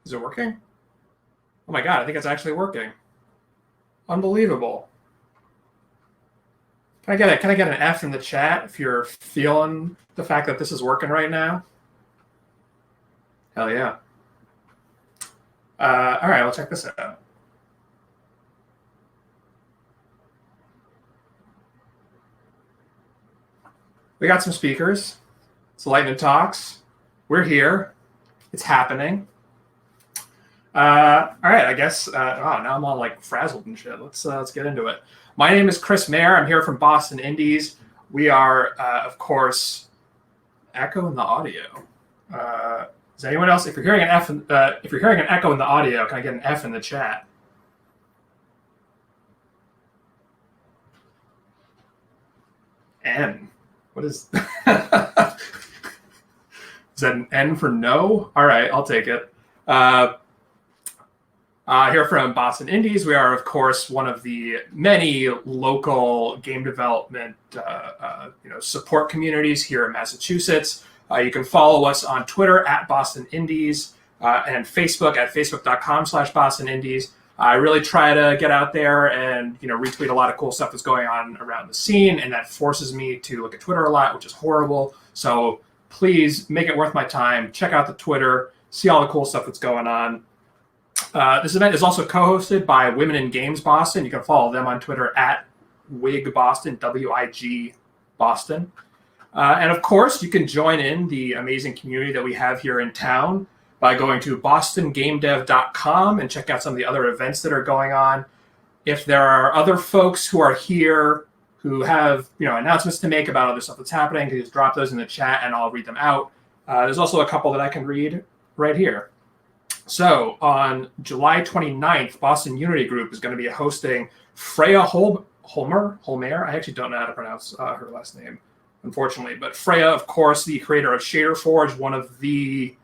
Is it working? Oh my god, I think it's actually working. Unbelievable. Can I get an F in the chat if you're feeling the fact that this is working right now? Hell yeah. All right, we'll check this out. We got some speakers. It's Lightnin Talks. We're here. It's happening. All right, I guess. Now I'm all like frazzled and shit. Let's get into it. My name is Chris Mayer. I'm here from Boston Indies. We are, of course, echo in the audio. Is anyone else? If you're hearing an F, if you're hearing an echo in the audio, can I get an F in the chat? N. What is? Is that an N for no? All right, I'll take it. Here from Boston Indies, we are, of course, one of the many local game development support communities here in Massachusetts. You can follow us on Twitter at Boston Indies and Facebook at facebook.com/Boston Indies. I really try to get out there and retweet a lot of cool stuff that's going on around the scene, and that forces me to look at Twitter a lot, which is horrible. So please make it worth my time. Check out the Twitter, see all the cool stuff that's going on. This event is also co-hosted by Women in Games Boston. You can follow them on Twitter at WIG Boston, WIG Boston. And of course, you can join in the amazing community that we have here in town by going to bostongamedev.com and check out some of the other events that are going on. If there are other folks who are here who have announcements to make about other stuff that's happening, you just drop those in the chat and I'll read them out. There's also a couple that I can read right here. So on July 29th, Boston Unity Group is going to be hosting Freya Holmer. I actually don't know how to pronounce her last name, unfortunately. But Freya, of course, the creator of Shader Forge, one of the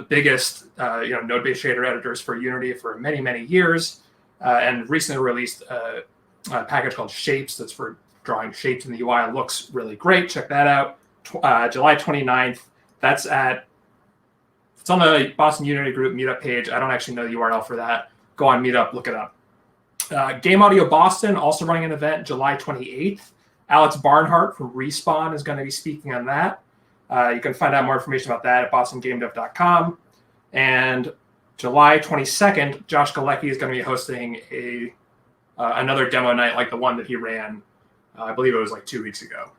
biggest node-based shader editors for Unity for many, many years, and recently released a package called Shapes that's for drawing shapes in the UI. It looks really great. Check that out. July 29th. It's on the Boston Unity Group meetup page. I don't actually know the URL for that. Go on Meetup, look it up. Game Audio Boston, also running an event July 28th. Alex Barnhart from Respawn is going to be speaking on that. You can find out more information about that at bostongamedev.com. And July 22nd, Josh Galecki is going to be hosting another demo night like the one that he ran, I believe it was like 2 weeks ago.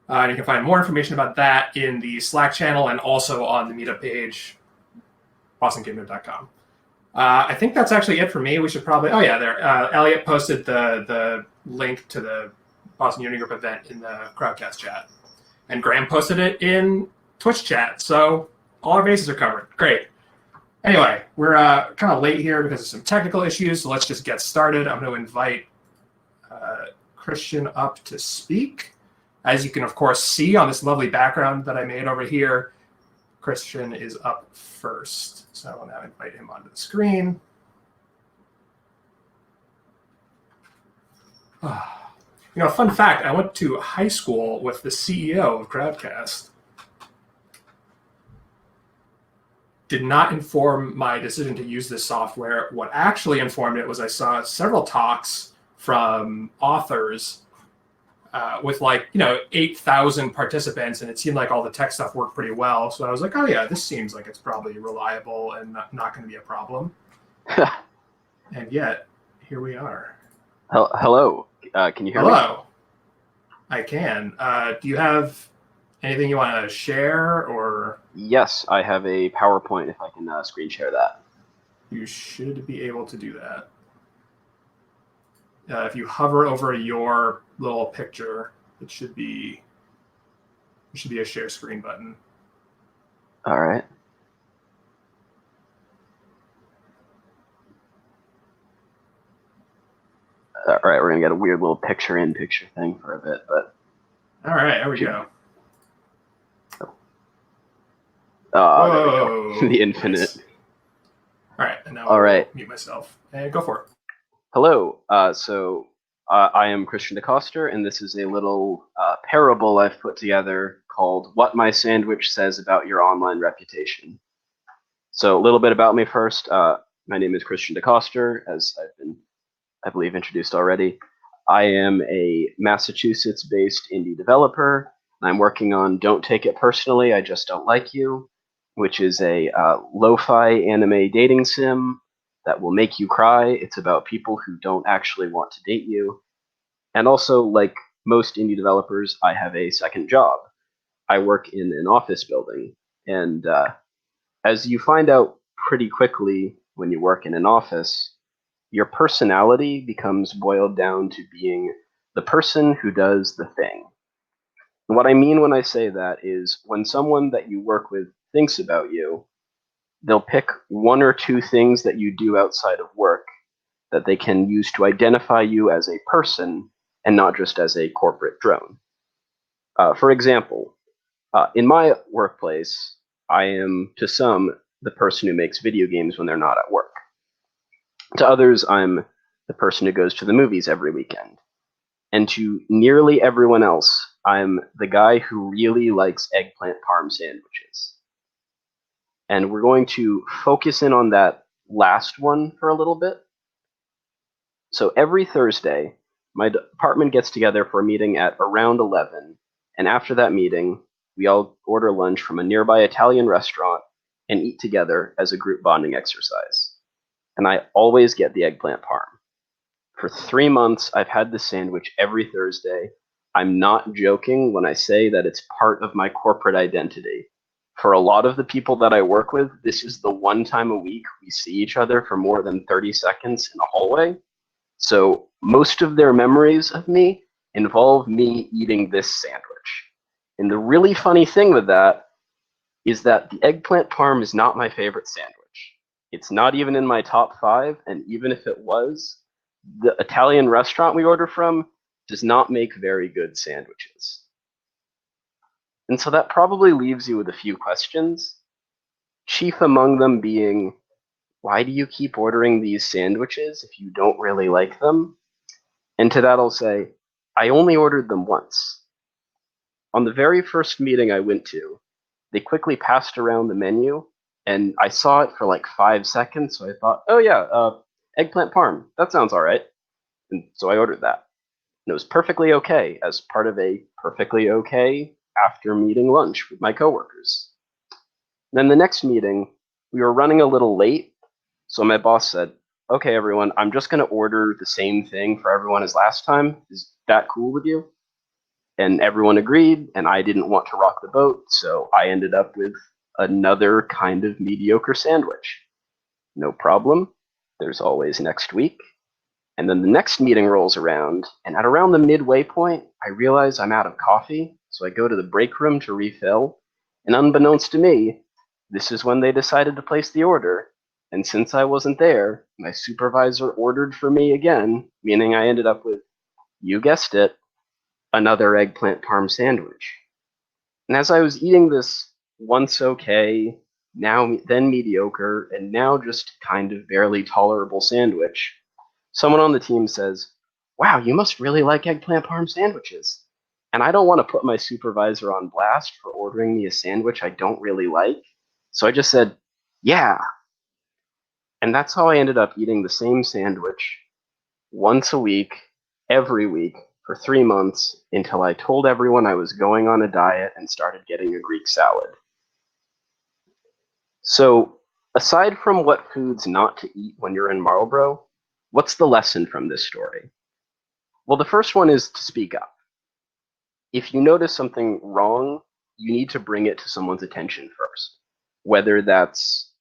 And you can find more information about that in the Slack channel and also on the meetup page, bostongamedev.com. I think that's actually it for me. We should probably... Oh, yeah, there. Elliot posted the link to the Boston Unity Group event in the Crowdcast chat. And Graham posted it in Twitch chat. So all our bases are covered. Great. Anyway, we're kind of late here because of some technical issues. So let's just get started. I'm going to invite Christian up to speak. As you can, of course, see on this lovely background that I made over here, Christian is up first. So I will now invite him onto the screen. Fun fact, I went to high school with the CEO of Crowdcast. Did not inform my decision to use this software. What actually informed it was I saw several talks from authors with 8,000 participants, and it seemed like all the tech stuff worked pretty well. So I was like, oh yeah, this seems like it's probably reliable and not going to be a problem. And yet, here we are. Hello. Can you hear me? Hello. I can. Do you have anything you want to share, or? Yes, I have a PowerPoint if I can screen share that. You should be able to do that. If you hover over your little picture, there should be a share screen button. All right. All right, we're gonna get a weird little picture-in-picture thing for a bit, but. All right, there we go. There we go. The infinite. Nice. All right, and now I'll mute myself and go for it. Hello. I am Christian DeCoster, and this is a little parable I've put together called "What My Sandwich Says About Your Online Reputation." So a little bit about me first. My name is Christian DeCoster, as I've been, I believe, introduced already. I am a Massachusetts-based indie developer. I'm working on Don't Take It Personally, I Just Don't Like You, which is a lo-fi anime dating sim that will make you cry. It's about people who don't actually want to date you. And also, like most indie developers, I have a second job. I work in an office building, and as you find out pretty quickly when you work in an office, your personality becomes boiled down to being the person who does the thing. And what I mean when I say that is when someone that you work with thinks about you, they'll pick one or two things that you do outside of work that they can use to identify you as a person and not just as a corporate drone. For example, in my workplace, I am, to some, the person who makes video games when they're not at work. To others, I'm the person who goes to the movies every weekend. And to nearly everyone else, I'm the guy who really likes eggplant parm sandwiches. And we're going to focus in on that last one for a little bit. So every Thursday, my department gets together for a meeting at around 11. And after that meeting, we all order lunch from a nearby Italian restaurant and eat together as a group bonding exercise. And I always get the eggplant parm. For 3 months, I've had this sandwich every Thursday. I'm not joking when I say that it's part of my corporate identity. For a lot of the people that I work with, this is the one time a week we see each other for more than 30 seconds in a hallway. So most of their memories of me involve me eating this sandwich. And the really funny thing with that is that the eggplant parm is not my favorite sandwich. It's not even in my top 5, and even if it was, the Italian restaurant we order from does not make very good sandwiches. And so that probably leaves you with a few questions, chief among them being, why do you keep ordering these sandwiches if you don't really like them? And to that I'll say, I only ordered them once. On the very first meeting I went to, they quickly passed around the menu, and I saw it for like 5 seconds, so I thought, oh yeah, eggplant parm, that sounds all right. And so I ordered that. And it was perfectly okay as part of a perfectly okay after meeting lunch with my coworkers. Then the next meeting, we were running a little late, so my boss said, okay, everyone, I'm just going to order the same thing for everyone as last time. Is that cool with you? And everyone agreed, and I didn't want to rock the boat, so I ended up with another kind of mediocre sandwich. No problem. There's always next week. And then the next meeting rolls around, and at around the midway point, I realize I'm out of coffee, so I go to the break room to refill. And unbeknownst to me, this is when they decided to place the order. And since I wasn't there, my supervisor ordered for me again, meaning I ended up with, you guessed it, another eggplant parm sandwich. And as I was eating this once okay, now then mediocre, and now just kind of barely tolerable sandwich, someone on the team says, wow, you must really like eggplant parm sandwiches. And I don't want to put my supervisor on blast for ordering me a sandwich I don't really like. So I just said, yeah. And that's how I ended up eating the same sandwich once a week, every week, for 3 months until I told everyone I was going on a diet and started getting a Greek salad. So, aside from what foods not to eat when you're in Marlborough, what's the lesson from this story? Well, the first one is to speak up. If you notice something wrong, you need to bring it to someone's attention first. Whether that's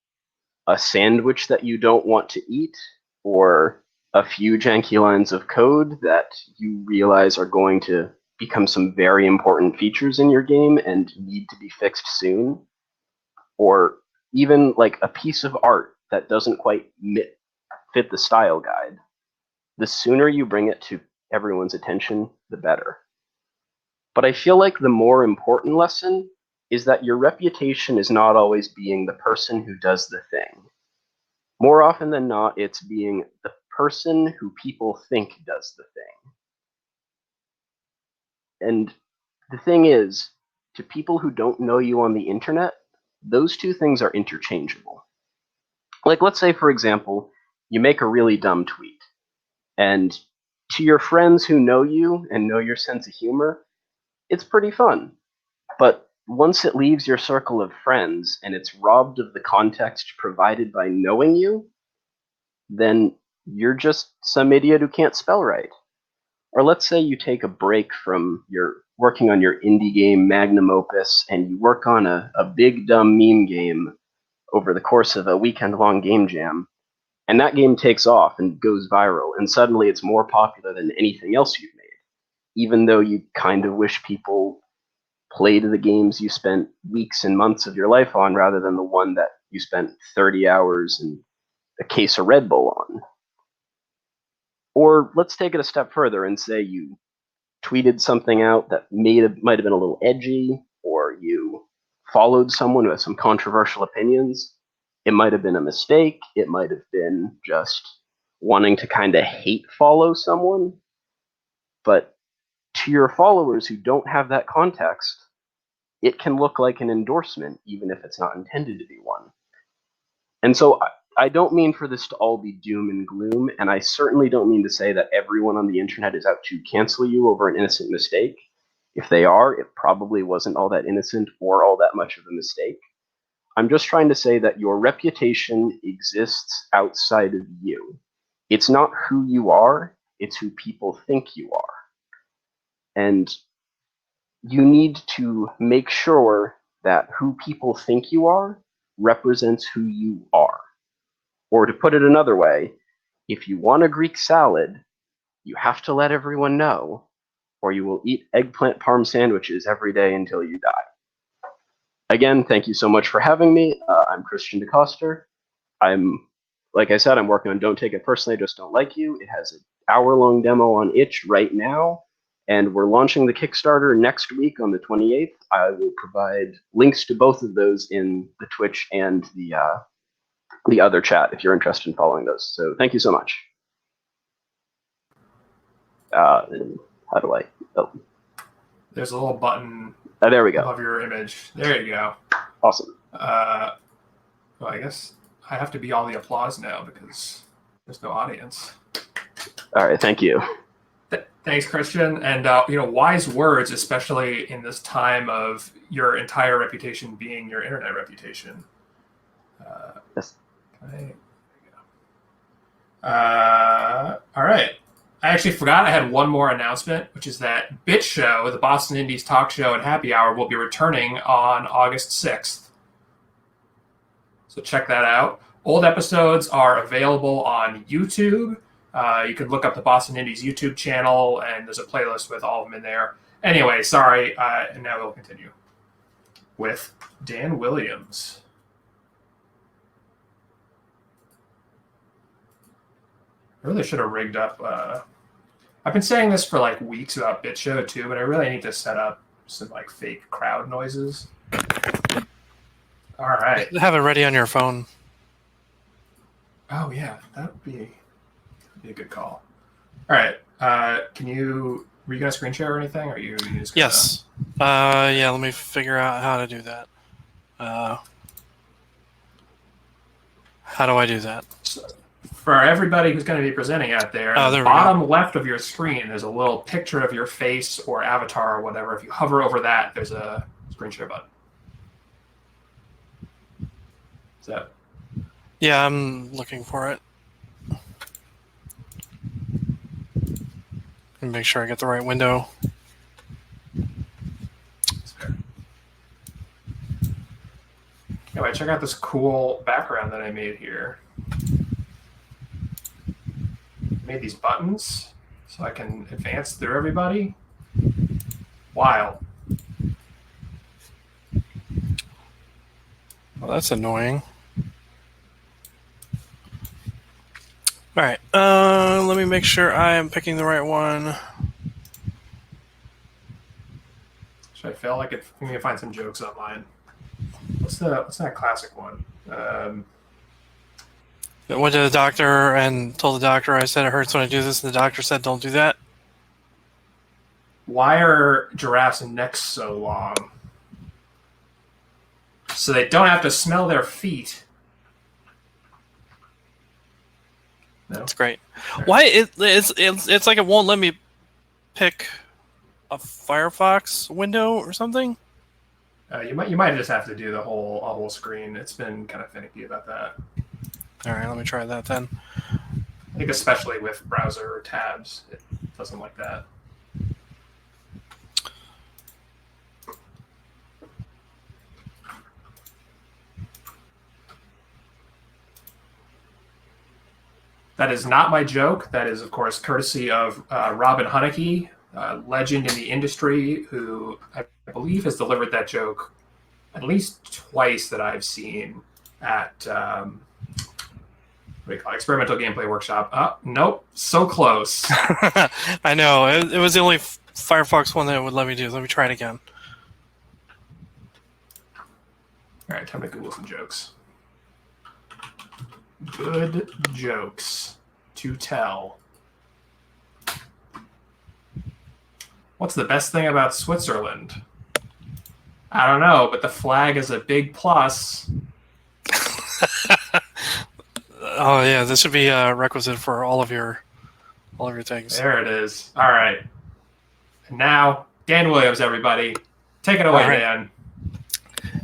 a sandwich that you don't want to eat, or a few janky lines of code that you realize are going to become some very important features in your game and need to be fixed soon, or even like a piece of art that doesn't quite fit the style guide. The sooner you bring it to everyone's attention, the better. But I feel like the more important lesson is that your reputation is not always being the person who does the thing. More often than not, it's being the person who people think does the thing. And the thing is, to people who don't know you on the internet, those two things are interchangeable. Like, let's say, for example, you make a really dumb tweet, and to your friends who know you and know your sense of humor, it's pretty fun. But once it leaves your circle of friends and it's robbed of the context provided by knowing you, then you're just some idiot who can't spell right. Or let's say you take a break from your working on your indie game magnum opus and you work on a big dumb meme game over the course of a weekend long game jam, and that game takes off and goes viral, and suddenly it's more popular than anything else you've made, even though you kind of wish people played the games you spent weeks and months of your life on rather than the one that you spent 30 hours and a case of Red Bull on. Or let's take it a step further and say you tweeted something out that might have been a little edgy, or you followed someone who has some controversial opinions. It might have been a mistake. It might have been just wanting to kind of hate follow someone. But to your followers who don't have that context, it can look like an endorsement, even if it's not intended to be one. And so I don't mean for this to all be doom and gloom, and I certainly don't mean to say that everyone on the internet is out to cancel you over an innocent mistake. If they are, it probably wasn't all that innocent or all that much of a mistake. I'm just trying to say that your reputation exists outside of you. It's not who you are, it's who people think you are. And you need to make sure that who people think you are represents who you are. Or to put it another way, if you want a Greek salad, you have to let everyone know, or you will eat eggplant parm sandwiches every day until you die. Again, thank you so much for having me. I'm Christian DeCoster. Like I said, I'm working on Don't Take It Personally, I Just Don't Like You. It has an hour-long demo on itch right now, and we're launching the Kickstarter next week on the 28th. I will provide links to both of those in the Twitch and the other chat if you're interested in following those. So thank you so much. How do I? Oh, There's a little button there we go. above your image. There you go. Awesome. Well, I guess I have to be all the applause now because there's no audience. All right, thank you. Thanks, Christian. And wise words, especially in this time of your entire reputation being your internet reputation. Yes. All right. I actually forgot I had one more announcement, which is that Bit Show, the Boston Indies talk show and happy hour, will be returning on August 6th. So check that out. Old episodes are available on YouTube. You can look up the Boston Indies YouTube channel, and there's a playlist with all of them in there. Anyway, sorry, and now we'll continue with Dan Williams. I really should have rigged up. I've been saying this for like weeks about BitShow too, but I really need to set up some like fake crowd noises. All right. Have it ready on your phone. Oh yeah, that would be a good call. All right. Were you gonna screen share or anything? Or you just gonna... Yes. Yeah. Let me figure out how to do that. How do I do that? So, for everybody who's going to be presenting out there, there the bottom left of your screen, there's a little picture of your face or avatar or whatever. If you hover over that, there's a screen share button. Is that? Yeah, I'm looking for it. And make sure I get the right window. Anyway, check out this cool background that I made here. Made these buttons so I can advance through everybody. Wild. Well, that's annoying. All right. Let me make sure I am picking the right one. Should I feel like it? I'm gonna find some jokes online. What's that classic one? I went to the doctor and told the doctor I said it hurts when I do this, and the doctor said don't do that. Why are giraffes' necks so long? So they don't have to smell their feet. That's great. Right. Why it's like it won't let me pick a Firefox window or something? You might just have to do a whole screen. It's been kind of finicky about that. All right, let me try that then. I think especially with browser tabs, it doesn't like that. That is not my joke. That is, of course, courtesy of Robin Hunicke, legend in the industry, who I believe has delivered that joke at least twice that I've seen at what do you call it? Experimental Gameplay Workshop. Oh, nope, so close. I know. It was the only Firefox one that it would let me do. Let me try it again. All right, time to Google some jokes. Good jokes to tell. What's the best thing about Switzerland? I don't know, but the flag is a big plus. Oh yeah, this should be a requisite for all of your things. There it is. All right. And now, Dan Williams, everybody. Take it away, right. Dan.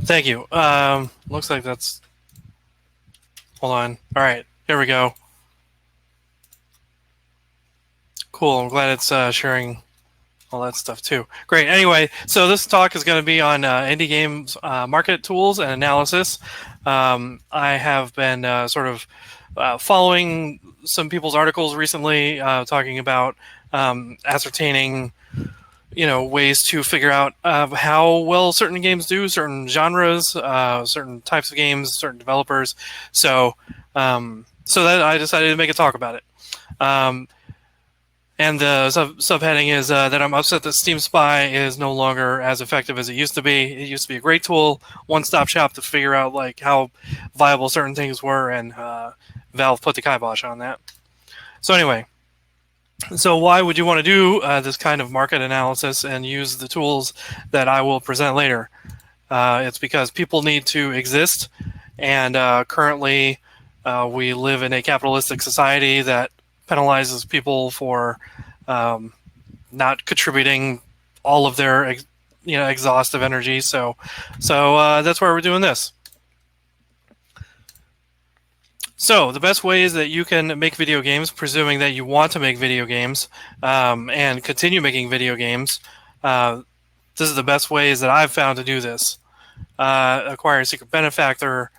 Thank you. Looks like that's... Hold on. All right, here we go. Cool, I'm glad it's sharing all that stuff too. Great. Anyway, so this talk is going to be on indie games market tools and analysis. I have been sort of following some people's articles recently talking about ascertaining ways to figure out how well certain games do, certain genres, certain types of games, certain developers. So that I decided to make a talk about it. And the subheading is that I'm upset that Steam Spy is no longer as effective as it used to be. It used to be a great tool, one-stop shop to figure out like how viable certain things were, and Valve put the kibosh on that. So anyway, so why would you want to do this kind of market analysis and use the tools that I will present later? It's because people need to exist, and currently we live in a capitalistic society that penalizes people for not contributing all of their exhaustive energy. So that's why we're doing this. So the best ways that you can make video games, presuming that you want to make video games and continue making video games, this is the best ways that I've found to do this. Acquire a secret benefactor,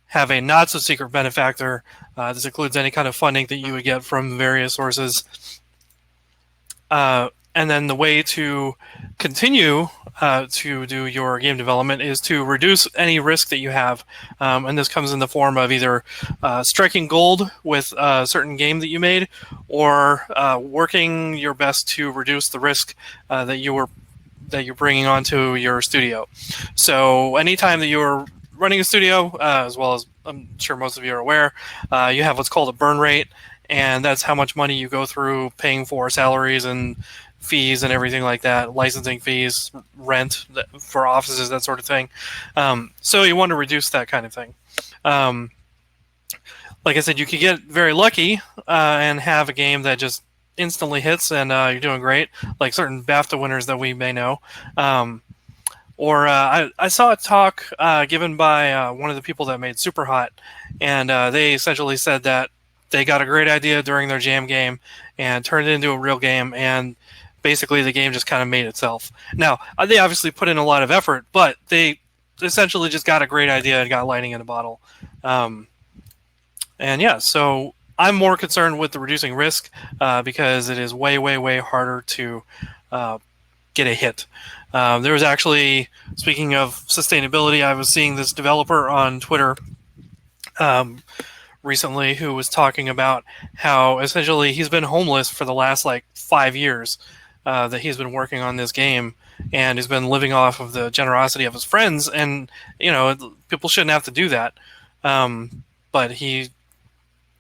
have a not-so-secret benefactor. This includes any kind of funding that you would get from various sources. And then the way to continue to do your game development is to reduce any risk that you have. And this comes in the form of either striking gold with a certain game that you made, or working your best to reduce the risk that you're bringing onto your studio. So anytime that you're running a studio, as well as I'm sure most of you are aware, you have what's called a burn rate, and that's how much money you go through paying for salaries and fees and everything like that, licensing fees, rent for offices, that sort of thing. So you want to reduce that kind of thing. Like I said, you could get very lucky and have a game that just instantly hits and you're doing great, like certain BAFTA winners that we may know. Or I saw a talk given by one of the people that made Superhot, and they essentially said that they got a great idea during their jam game and turned it into a real game, and basically the game just kind of made itself. Now, they obviously put in a lot of effort, but they essentially just got a great idea and got lightning in a bottle. And yeah, so I'm more concerned with the reducing risk because it is way, way, way harder to get a hit. There was actually, speaking of sustainability, I was seeing this developer on Twitter recently who was talking about how essentially he's been homeless for the last 5 years that he's been working on this game, and he's been living off of the generosity of his friends, and people shouldn't have to do that, but he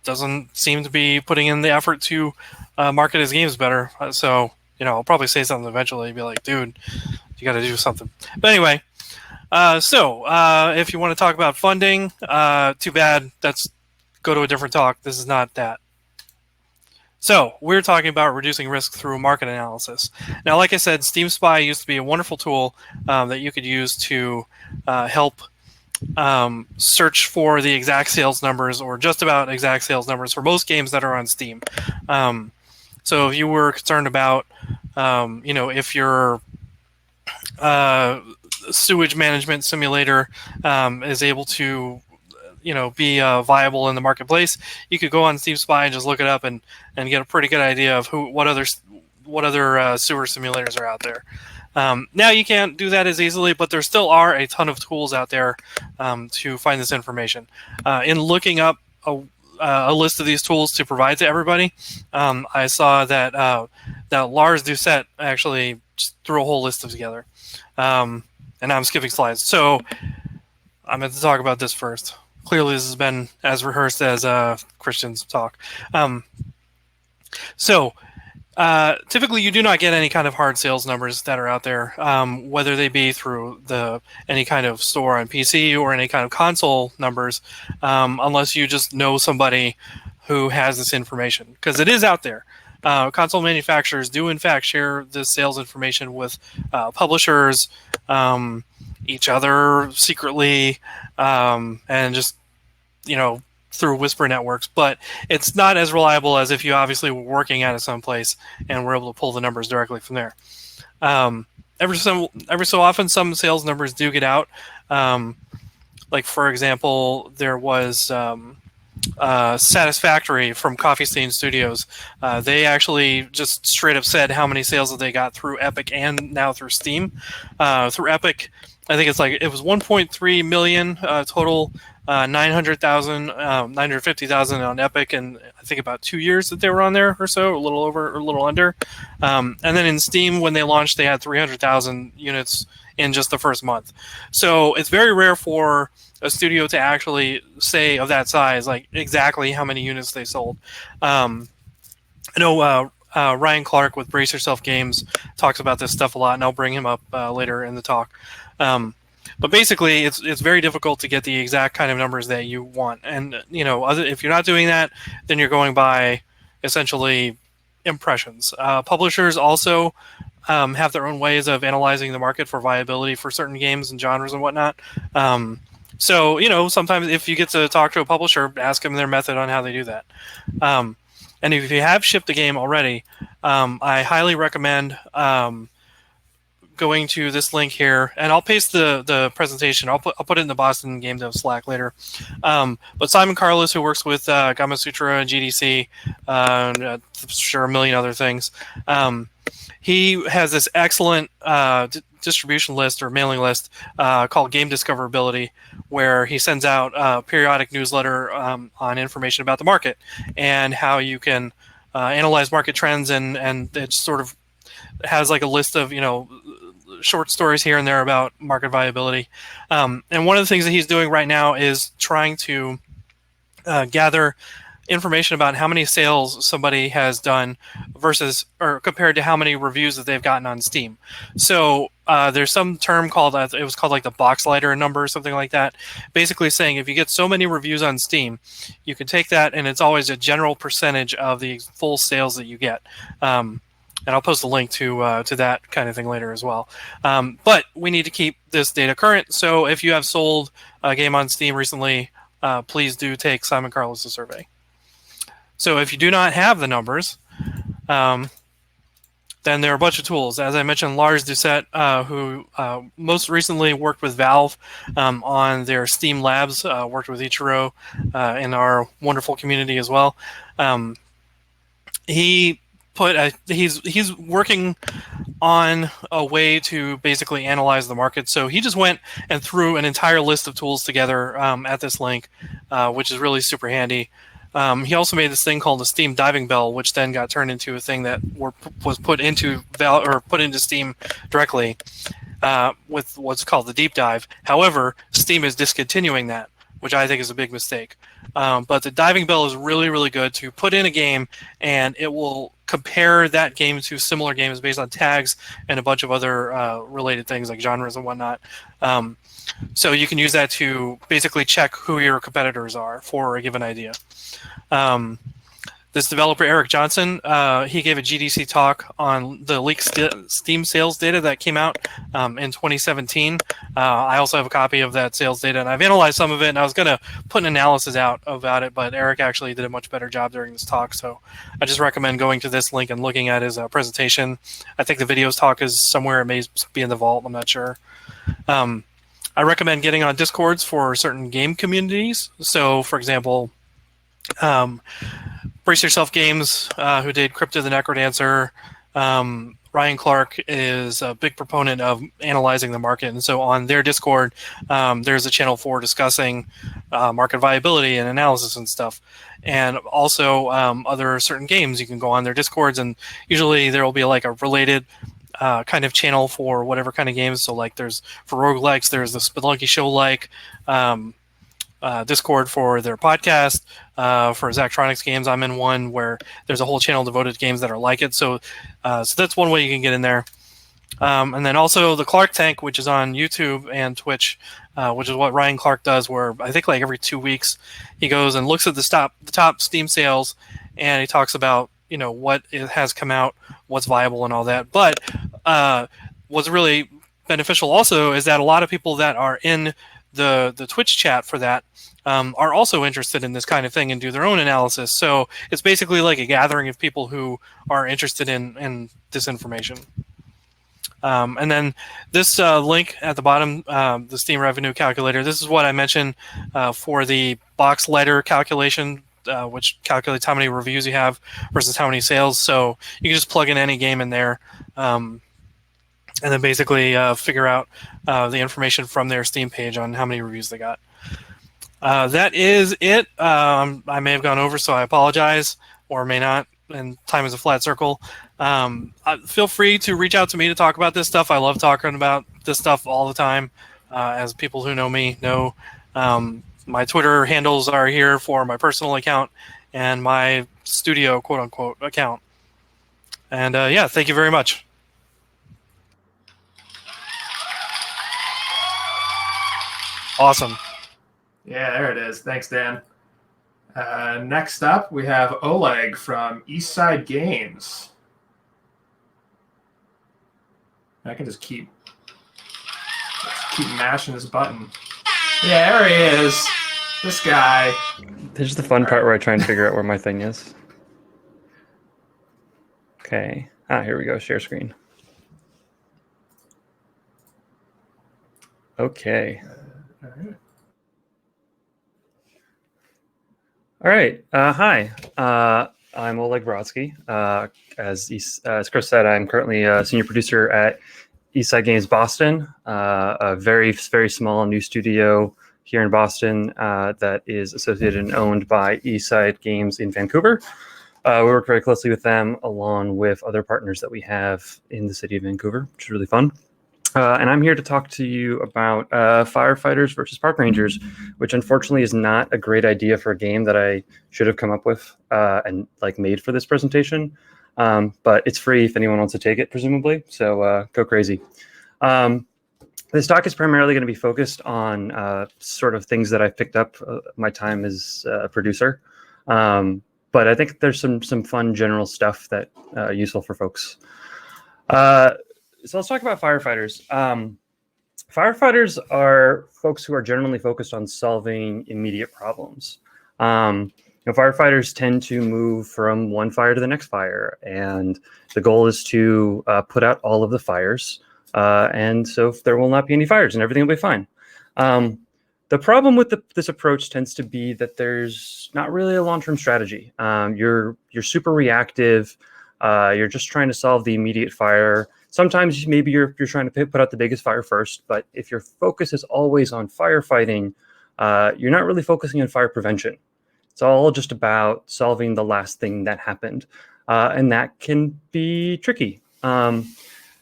doesn't seem to be putting in the effort to market his games better. So I'll probably say something eventually, be like, dude, you got to do something. But anyway, so if you want to talk about funding, too bad. Go to a different talk. This is not that. So we're talking about reducing risk through market analysis. Now, like I said, Steam Spy used to be a wonderful tool that you could use to help search for the exact sales numbers or just about exact sales numbers for most games that are on Steam. So if you were concerned about, if your sewage management simulator is able to be viable in the marketplace, you could go on Steam Spy and just look it up and get a pretty good idea of what other sewer simulators are out there. Now you can't do that as easily, but there still are a ton of tools out there to find this information. In looking up a list of these tools to provide to everybody, I saw that Lars Doucette actually just threw a whole list of together. And I'm skipping slides, so I'm going to talk about this first. Clearly, this has been as rehearsed as Christian's talk. Typically, you do not get any kind of hard sales numbers that are out there, whether they be through any kind of store on PC or any kind of console numbers, unless you just know somebody who has this information, because it is out there. Console manufacturers do, in fact, share this sales information with publishers, each other secretly, and just through whisper networks, but it's not as reliable as if you obviously were working at it someplace and were able to pull the numbers directly from there. Every so often, some sales numbers do get out. Like, for example, there was Satisfactory from Coffee Stain Studios. They actually just straight up said how many sales that they got through Epic and now through Steam. Through Epic, I think it was 1.3 million total. 900,000, 950,000 on Epic, and I think about 2 years that they were on there or so, a little over, or a little under. And then in Steam, when they launched, they had 300,000 units in just the first month. So it's very rare for a studio to actually say of that size, like exactly how many units they sold. I know Ryan Clark with Brace Yourself Games talks about this stuff a lot, and I'll bring him up later in the talk. But basically, it's very difficult to get the exact kind of numbers that you want. And, if you're not doing that, then you're going by essentially impressions. Publishers also have their own ways of analyzing the market for viability for certain games and genres and whatnot. So, sometimes if you get to talk to a publisher, ask them their method on how they do that. And if you have shipped a game already, I highly recommend going to this link here, and I'll paste the presentation. I'll put it in the Boston Game Dev Slack later. But Simon Carlos, who works with Gamasutra and GDC, sure a million other things, he has this excellent distribution list or mailing list called Game Discoverability, where he sends out a periodic newsletter on information about the market and how you can analyze market trends, and it sort of has like a list of short stories here and there about market viability. And one of the things that he's doing right now is trying to gather information about how many sales somebody has done versus or compared to how many reviews that they've gotten on Steam. So there's some term called like the Boxlighter number or something like that, basically saying if you get so many reviews on Steam, you can take that, and it's always a general percentage of the full sales that you get. And I'll post a link to that kind of thing later as well. But we need to keep this data current. So if you have sold a game on Steam recently, please do take Simon Carlos' survey. So if you do not have the numbers, then there are a bunch of tools. As I mentioned, Lars Doucette, who most recently worked with Valve on their Steam Labs, worked with Ichiro in our wonderful community as well. He's working on a way to basically analyze the market. So he just went and threw an entire list of tools together at this link, which is really super handy. He also made this thing called the Steam Diving Bell, which then got turned into a thing that was put into Steam directly with what's called the Deep Dive. However, Steam is discontinuing that, which I think is a big mistake. But the Diving Bell is really, really good to put in a game, and it will compare that game to similar games based on tags and a bunch of other related things like genres and whatnot. So you can use that to basically check who your competitors are for a given idea. The this developer, Eric Johnson, he gave a GDC talk on the leaked Steam sales data that came out in 2017. I also have a copy of that sales data, and I've analyzed some of it, and I was going to put an analysis out about it, but Eric actually did a much better job during this talk, so I just recommend going to this link and looking at his presentation. I think the videos talk is somewhere, it may be in the vault, I'm not sure. I recommend getting on Discords for certain game communities. So, for example, Brace Yourself Games, who did Crypto the Necrodancer. Ryan Clark is a big proponent of analyzing the market. And so on their Discord, there's a channel for discussing market viability and analysis and stuff. And also other certain games, you can go on their Discords, and usually there will be like a related kind of channel for whatever kind of games. So like there's for roguelikes, there's the Spelunky Show Discord for their podcast. For Zachtronics games, I'm in one where there's a whole channel devoted to games that are like it. So that's one way you can get in there. And then also the Clark Tank, which is on YouTube and Twitch, which is what Ryan Clark does, where I think like every 2 weeks he goes and looks at the top Steam sales, and he talks about what it has come out, what's viable, and all that. But what's really beneficial also is that a lot of people that are in the Twitch chat for that are also interested in this kind of thing and do their own analysis. So it's basically like a gathering of people who are interested in this information. And then this link at the bottom, the Steam revenue calculator, this is what I mentioned for the box letter calculation, which calculates how many reviews you have versus how many sales. So you can just plug in any game in there and then basically figure out the information from their Steam page on how many reviews they got. That is it. I may have gone over, so I apologize, or may not, and time is a flat circle. Feel free to reach out to me to talk about this stuff. I love talking about this stuff all the time. As people who know me know, my Twitter handles are here for my personal account and my studio, quote-unquote, account. And yeah, thank you very much. Awesome. Yeah, there it is. Thanks, Dan. Next up, we have Oleg from Eastside Games. I can just keep mashing this button. Yeah, there he is. This guy. This is the fun part where I try and figure out where my thing is. Okay. Here we go. Share screen. Okay. All right. Hi. I'm Oleg Brodskiy. As Chris said, I'm currently a senior producer at Eastside Games Boston, a very, very small new studio here in Boston that is associated and owned by Eastside Games in Vancouver. We work very closely with them, along with other partners that we have in the city of Vancouver, which is really fun. And I'm here to talk to you about Firefighters versus Park Rangers, which unfortunately is not a great idea for a game that I should have come up with and made for this presentation. But it's free if anyone wants to take it, presumably. So go crazy. This talk is primarily going to be focused on sort of things that I've picked up my time as a producer. But I think there's some fun general stuff that useful for folks. So let's talk about firefighters. Firefighters are folks who are generally focused on solving immediate problems. Firefighters tend to move from one fire to the next fire, and the goal is to put out all of the fires. And so there will not be any fires, and everything will be fine. The problem with this approach tends to be that there's not really a long-term strategy. You're super reactive. You're just trying to solve the immediate fire. Sometimes maybe you're trying to put out the biggest fire first, but if your focus is always on firefighting, you're not really focusing on fire prevention. It's all just about solving the last thing that happened, and that can be tricky. And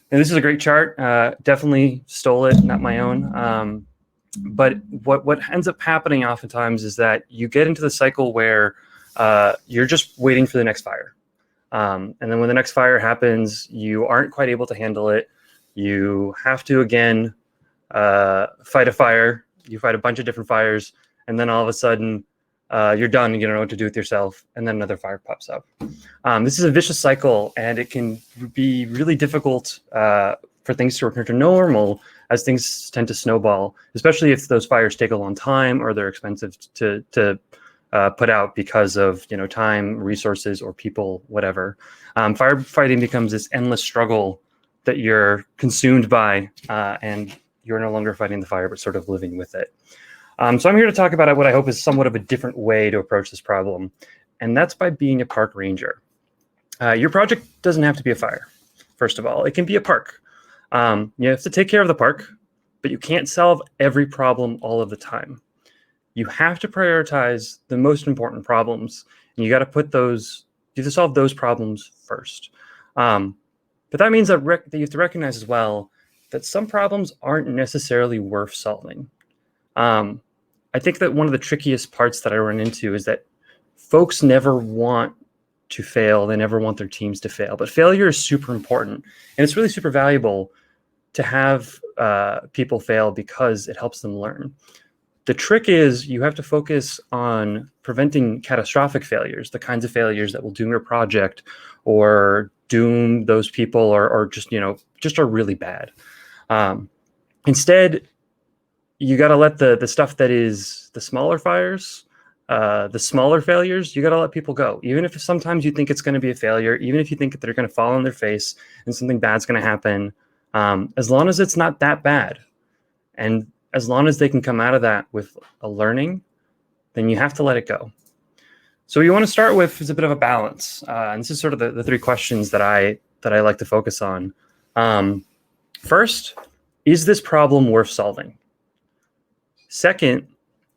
this is a great chart. Definitely stole it, not my own. But what ends up happening oftentimes is that you get into the cycle where you're just waiting for the next fire. And then when the next fire happens, you aren't quite able to handle it. You have to, again, fight a fire. You fight a bunch of different fires. And then all of a sudden, you're done, you don't know what to do with yourself, and then another fire pops up. This is a vicious cycle, and it can be really difficult for things to return to normal as things tend to snowball, especially if those fires take a long time or they're expensive to put out because of time, resources, or people, whatever. Firefighting becomes this endless struggle that you're consumed by, and you're no longer fighting the fire, but sort of living with it. So I'm here to talk about what I hope is somewhat of a different way to approach this problem, and that's by being a park ranger. Your project doesn't have to be a fire, first of all. It can be a park. You have to take care of the park, but you can't solve every problem all of the time. You have to prioritize the most important problems, and you got to you have to solve those problems first. But that means that you have to recognize as well that some problems aren't necessarily worth solving. I think that one of the trickiest parts that I run into is that folks never want to fail. They never want their teams to fail. But failure is super important. And it's really super valuable to have people fail because it helps them learn. The trick is you have to focus on preventing catastrophic failures, the kinds of failures that will doom your project or doom those people or just are really bad. Instead, you got to let the stuff that is the smaller fires, the smaller failures, you got to let people go. Even if sometimes you think it's going to be a failure, even if you think that they're going to fall on their face and something bad's going to happen, as long as it's not that bad, and as long as they can come out of that with a learning, then you have to let it go. So what you want to start with is a bit of a balance. And this is sort of the three questions that I like to focus on. First, is this problem worth solving? Second,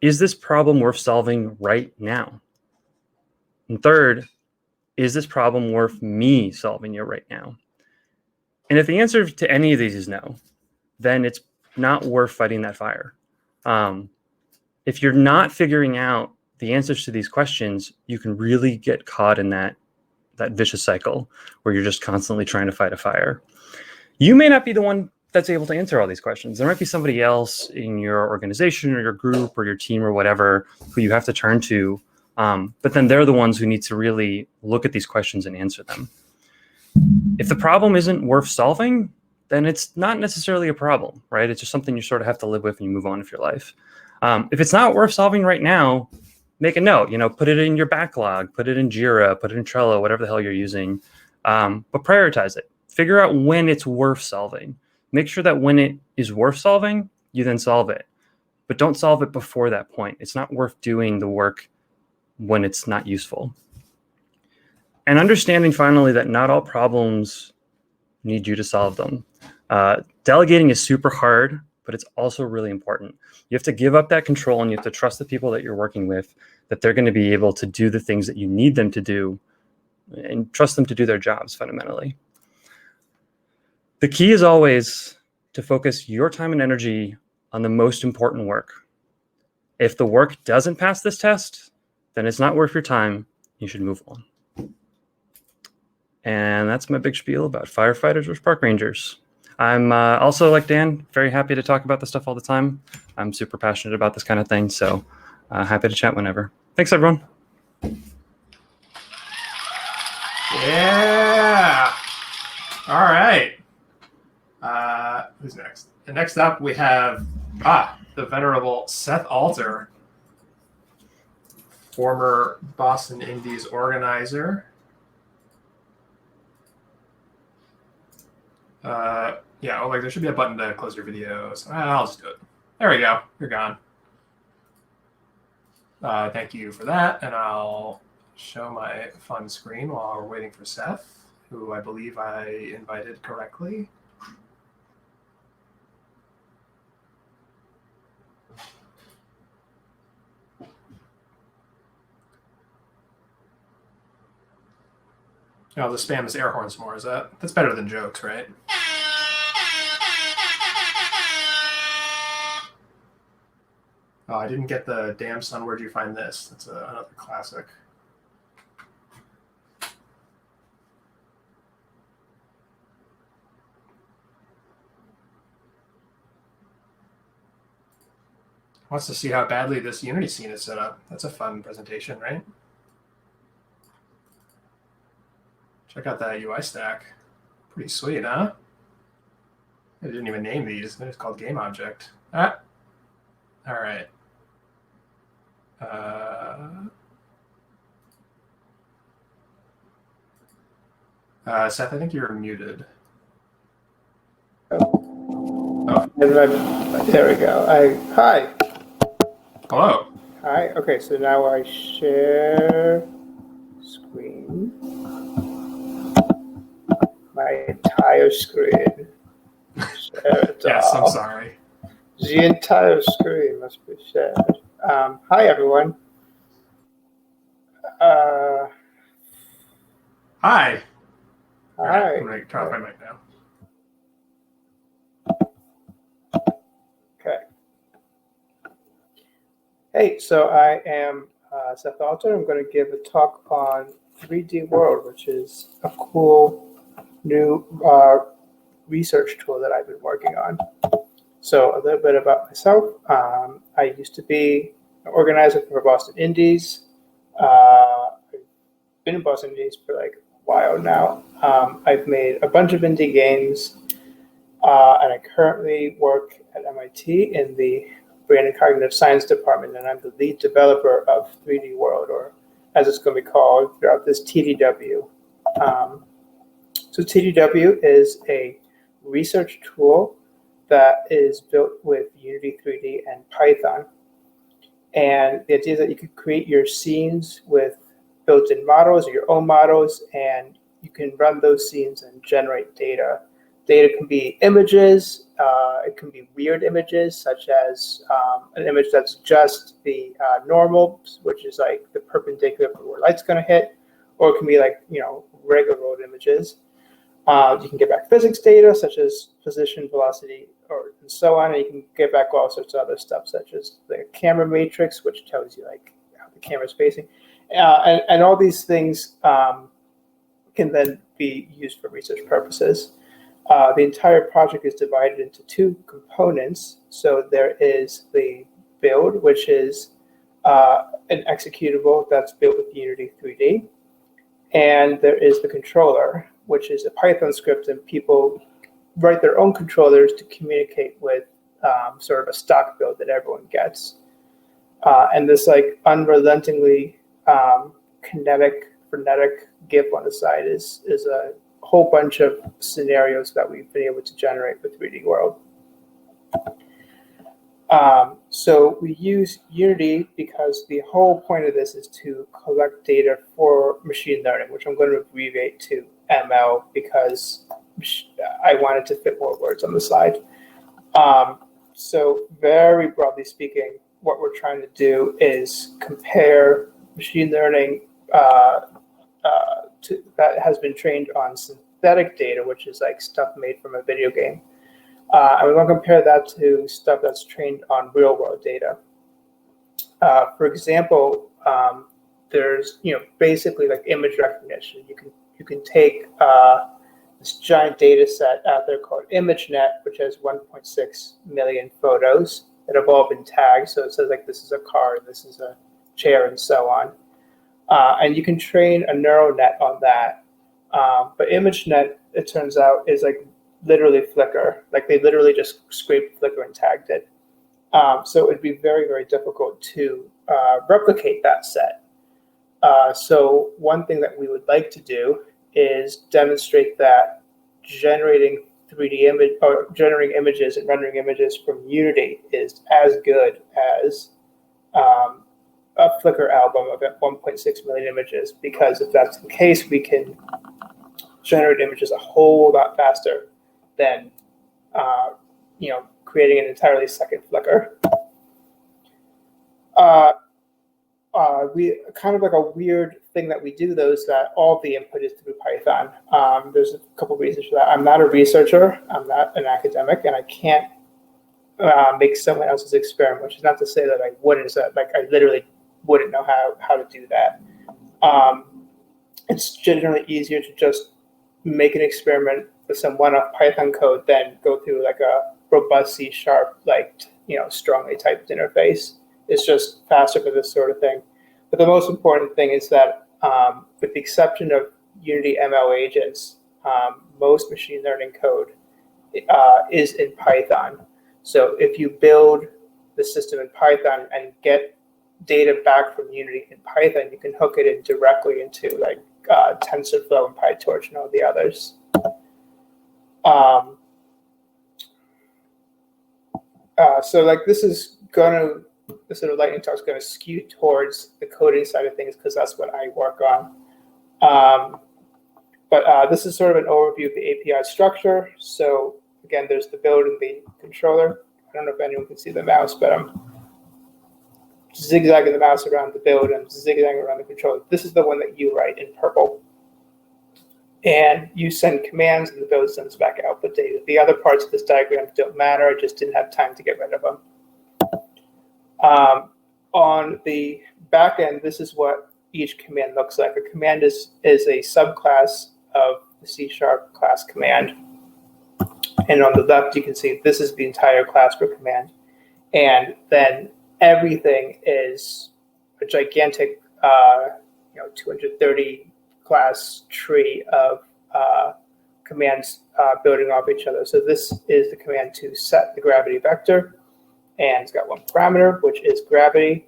is this problem worth solving right now? And third, is this problem worth me solving it right now? And if the answer to any of these is no, then it's not worth fighting that fire. If you're not figuring out the answers to these questions, you can really get caught in that vicious cycle where you're just constantly trying to fight a fire. You may not be the one that's able to answer all these questions. There might be somebody else in your organization or your group or your team or whatever who you have to turn to, but then they're the ones who need to really look at these questions and answer them. If the problem isn't worth solving, then it's not necessarily a problem, right? It's just something you sort of have to live with and you move on with your life. If it's not worth solving right now, make a note, put it in your backlog, put it in Jira, put it in Trello, whatever the hell you're using, but prioritize it. Figure out when it's worth solving. Make sure that when it is worth solving, you then solve it. But don't solve it before that point. It's not worth doing the work when it's not useful. And understanding finally that not all problems need you to solve them. Delegating is super hard, but it's also really important. You have to give up that control and you have to trust the people that you're working with, that they're going to be able to do the things that you need them to do and trust them to do their jobs fundamentally. The key is always to focus your time and energy on the most important work. If the work doesn't pass this test, then it's not worth your time. You should move on. And that's my big spiel about firefighters versus park rangers. I'm also, like Dan, very happy to talk about this stuff all the time. I'm super passionate about this kind of thing, so happy to chat whenever. Thanks, everyone. Yeah. All right. Who's next? And next up, we have the venerable Seth Alter, former Boston Indies organizer. Oleg, there should be a button to close your video. So I'll just do it. There we go. You're gone. Thank you for that. And I'll show my fun screen while we're waiting for Seth, who I believe I invited correctly. Oh, the spam is air horns more. That's better than jokes, right? Oh, I didn't get the damn son, where'd you find this? That's another classic. Wants to see how badly this Unity scene is set up. That's a fun presentation, right? Check out that UI stack. Pretty sweet, huh? I didn't even name these. They're just called game object. Ah. All right. Seth, I think you're muted. Oh. There we go. Hi. Hello. Hi. Okay, so now I share screen. My entire screen. Share it Yes, I'm all. sorry. The entire screen must be shared. Hi, everyone. Hi. Hi. I'm going to turn off my mic now. Okay. Hey, so I am Seth Alter. I'm going to give a talk on 3DWorld, which is a cool new research tool that I've been working on. So a little bit about myself. I used to be an organizer for Boston Indies. I've been in Boston Indies for like a while now. I've made a bunch of indie games, and I currently work at MIT in the Brain and Cognitive Science Department, and I'm the lead developer of 3DWorld, or as it's going to be called throughout this, TDW. So TDW is a research tool that is built with Unity 3D and Python. And the idea is that you can create your scenes with built-in models or your own models, and you can run those scenes and generate data. Data can be images, it can be weird images, such as an image that's just the normal, which is like the perpendicular for where light's going to hit, or it can be like, regular road images. You can get back physics data, such as position, velocity, and so on, and you can get back all sorts of other stuff, such as the camera matrix, which tells you like how the camera's facing, and all these things can then be used for research purposes. The entire project is divided into two components. So there is the build, which is an executable that's built with Unity 3D. And there is the controller, which is a Python script, and people write their own controllers to communicate with sort of a stock build that everyone gets. And this like unrelentingly kinetic, frenetic GIF on the side is a whole bunch of scenarios that we've been able to generate with 3DWorld. So we use Unity because the whole point of this is to collect data for machine learning, which I'm going to abbreviate to ML because I wanted to fit more words on the slide. So very broadly speaking, what we're trying to do is compare machine learning that has been trained on synthetic data, which is like stuff made from a video game. And we want to compare that to stuff that's trained on real-world data. For example, there's basically like image recognition. You can take this giant data set out there called ImageNet, which has 1.6 million photos that have all been tagged. So it says like this is a car, this is a chair, and so on. And you can train a neural net on that. But ImageNet, it turns out, is like literally Flickr. Like they literally just scraped Flickr and tagged it. So it'd be very, very difficult to replicate that set. So one thing that we would like to do is demonstrate that generating 3D image or generating images and rendering images from Unity is as good as a Flickr album of 1.6 million images, because if that's the case, we can generate images a whole lot faster than creating an entirely second Flickr. We kind of like a weird thing that we do though is that all the input is through Python. There's a couple reasons for that. I'm not a researcher, I'm not an academic, and I can't make someone else's experiment, which is not to say that I wouldn't, so like I literally wouldn't know how to do that. It's generally easier to just make an experiment with some one-off Python code than go through like a robust C# like strongly typed interface. It's just faster for this sort of thing. But the most important thing is that, with the exception of Unity ML agents, most machine learning code is in Python. So if you build the system in Python and get data back from Unity in Python, you can hook it in directly into like TensorFlow and PyTorch and all the others. So like this sort of lightning talk is going to skew towards the coding side of things because that's what I work on. But this is sort of an overview of the API structure. So again, there's the build and the controller. I don't know if anyone can see the mouse, but I'm zigzagging the mouse around the build and zigzagging around the controller. This is the one that you write in purple. And you send commands and the build sends back output data. The other parts of this diagram don't matter. I just didn't have time to get rid of them. On the back end, this is what each command looks like. A command is a subclass of the C# class command. And on the left, you can see this is the entire class per command. And then everything is a gigantic 230 class tree of commands building off each other. So this is the command to set the gravity vector. And it's got one parameter, which is gravity.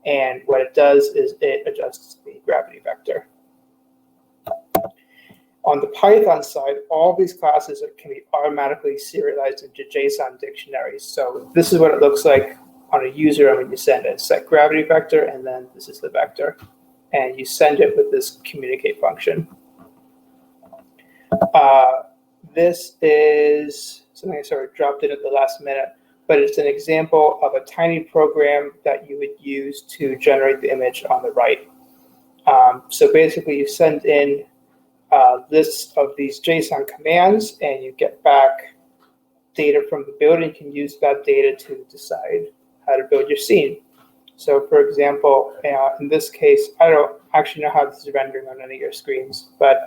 And what it does is it adjusts the gravity vector. On the Python side, all these classes can be automatically serialized into JSON dictionaries. So this is what it looks like on a user when you send it. Set gravity vector, and then this is the vector. And you send it with this communicate function. This is something I sort of dropped in at the last minute, but it's an example of a tiny program that you would use to generate the image on the right. So basically, you send in lists of these JSON commands, and you get back data from the build, and you can use that data to decide how to build your scene. So for example, in this case, I don't actually know how this is rendering on any of your screens, but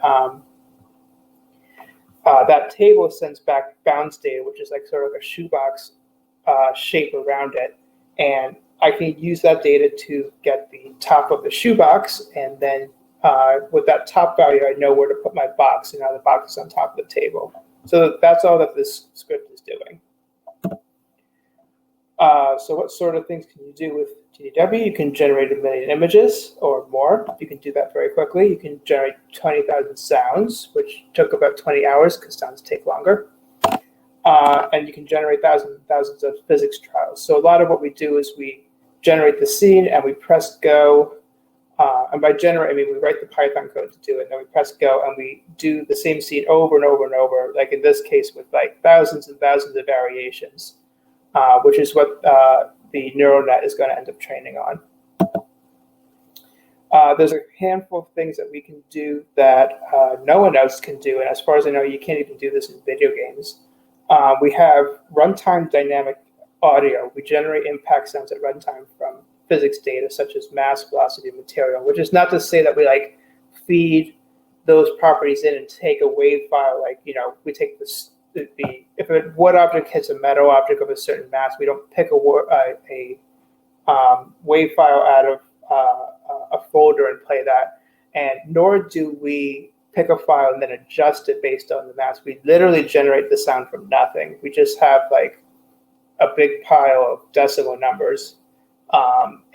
that table sends back bounds data, which is like sort of a shoebox shape around it. And I can use that data to get the top of the shoebox, and then with that top value, I know where to put my box, and now the box is on top of the table. So that's all that this script is doing. So what sort of things can you do with TDW? You can generate 1 million images or more. You can do that very quickly. You can generate 20,000 sounds, which took about 20 hours because sounds take longer. And you can generate thousands and thousands of physics trials. So a lot of what we do is we generate the scene and we press go. And by generate, I mean we write the Python code to do it, and then we press go and we do the same scene over and over and over, like in this case with like thousands and thousands of variations, which is what the neural net is going to end up training on. There's a handful of things that we can do that no one else can do, and as far as I know, you can't even do this in video games. We have runtime dynamic audio. We generate impact sounds at runtime from physics data such as mass, velocity, and material, which is not to say that we like feed those properties in and take a wave file, like, we take if a wood object hits a metal object of a certain mass, we don't pick a wave file out of a folder and play that, and nor do we pick a file and then adjust it based on the mass. We literally generate the sound from nothing. We just have like a big pile of decimal numbers,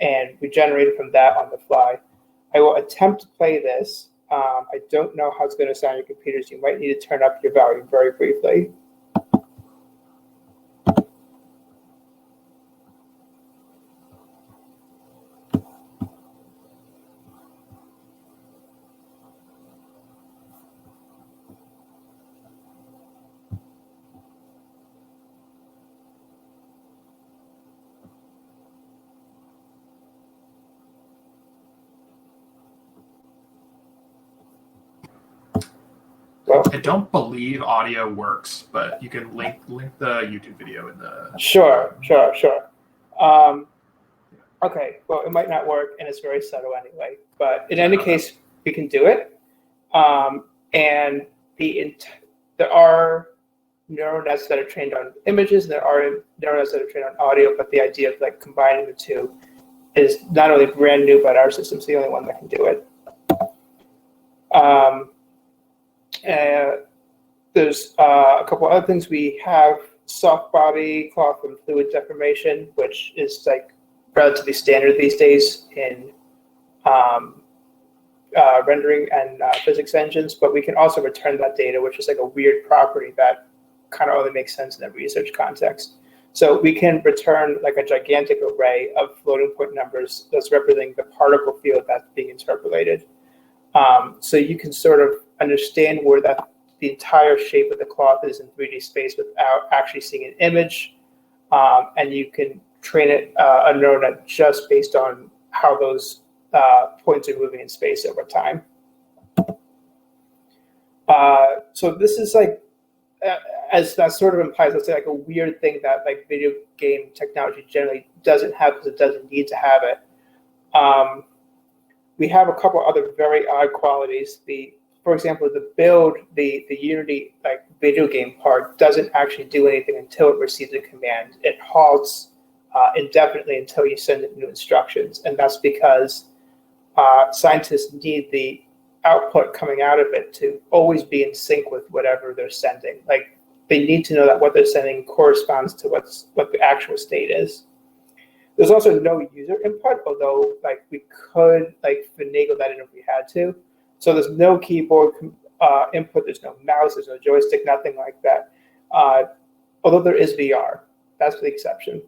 and we generate it from that on the fly. I will attempt to play this. I don't know how it's going to sound on your computers. You might need to turn up your volume very briefly. I don't believe audio works, but you can link the YouTube video in the... Sure. Okay, well, it might not work, and it's very subtle anyway. But in any case, we can do it. And there are neural nets that are trained on images, and there are neural nets that are trained on audio, but the idea of like combining the two is not only brand new, but our system's the only one that can do it. There's a couple other things. We have soft body cloth and fluid deformation, which is like relatively standard these days in rendering and physics engines, but we can also return that data, which is like a weird property that kind of only makes sense in a research context. So we can return like a gigantic array of floating point numbers that's representing the particle field that's being interpolated. So you can sort of understand where the entire shape of the cloth is in 3D space without actually seeing an image, and you can train it a neural net just based on how those points are moving in space over time. So this is like, as that sort of implies, let's say like a weird thing that like video game technology generally doesn't have because it doesn't need to have it. We have a couple other very odd qualities. For example, the build, the Unity like video game part doesn't actually do anything until it receives a command. It halts indefinitely until you send it new instructions, and that's because scientists need the output coming out of it to always be in sync with whatever they're sending. Like they need to know that what they're sending corresponds to what the actual state is. There's also no user input, although like we could like finagle that in if we had to. So there's no keyboard input, there's no mouse, there's no joystick, nothing like that. Although there is VR, that's the exception.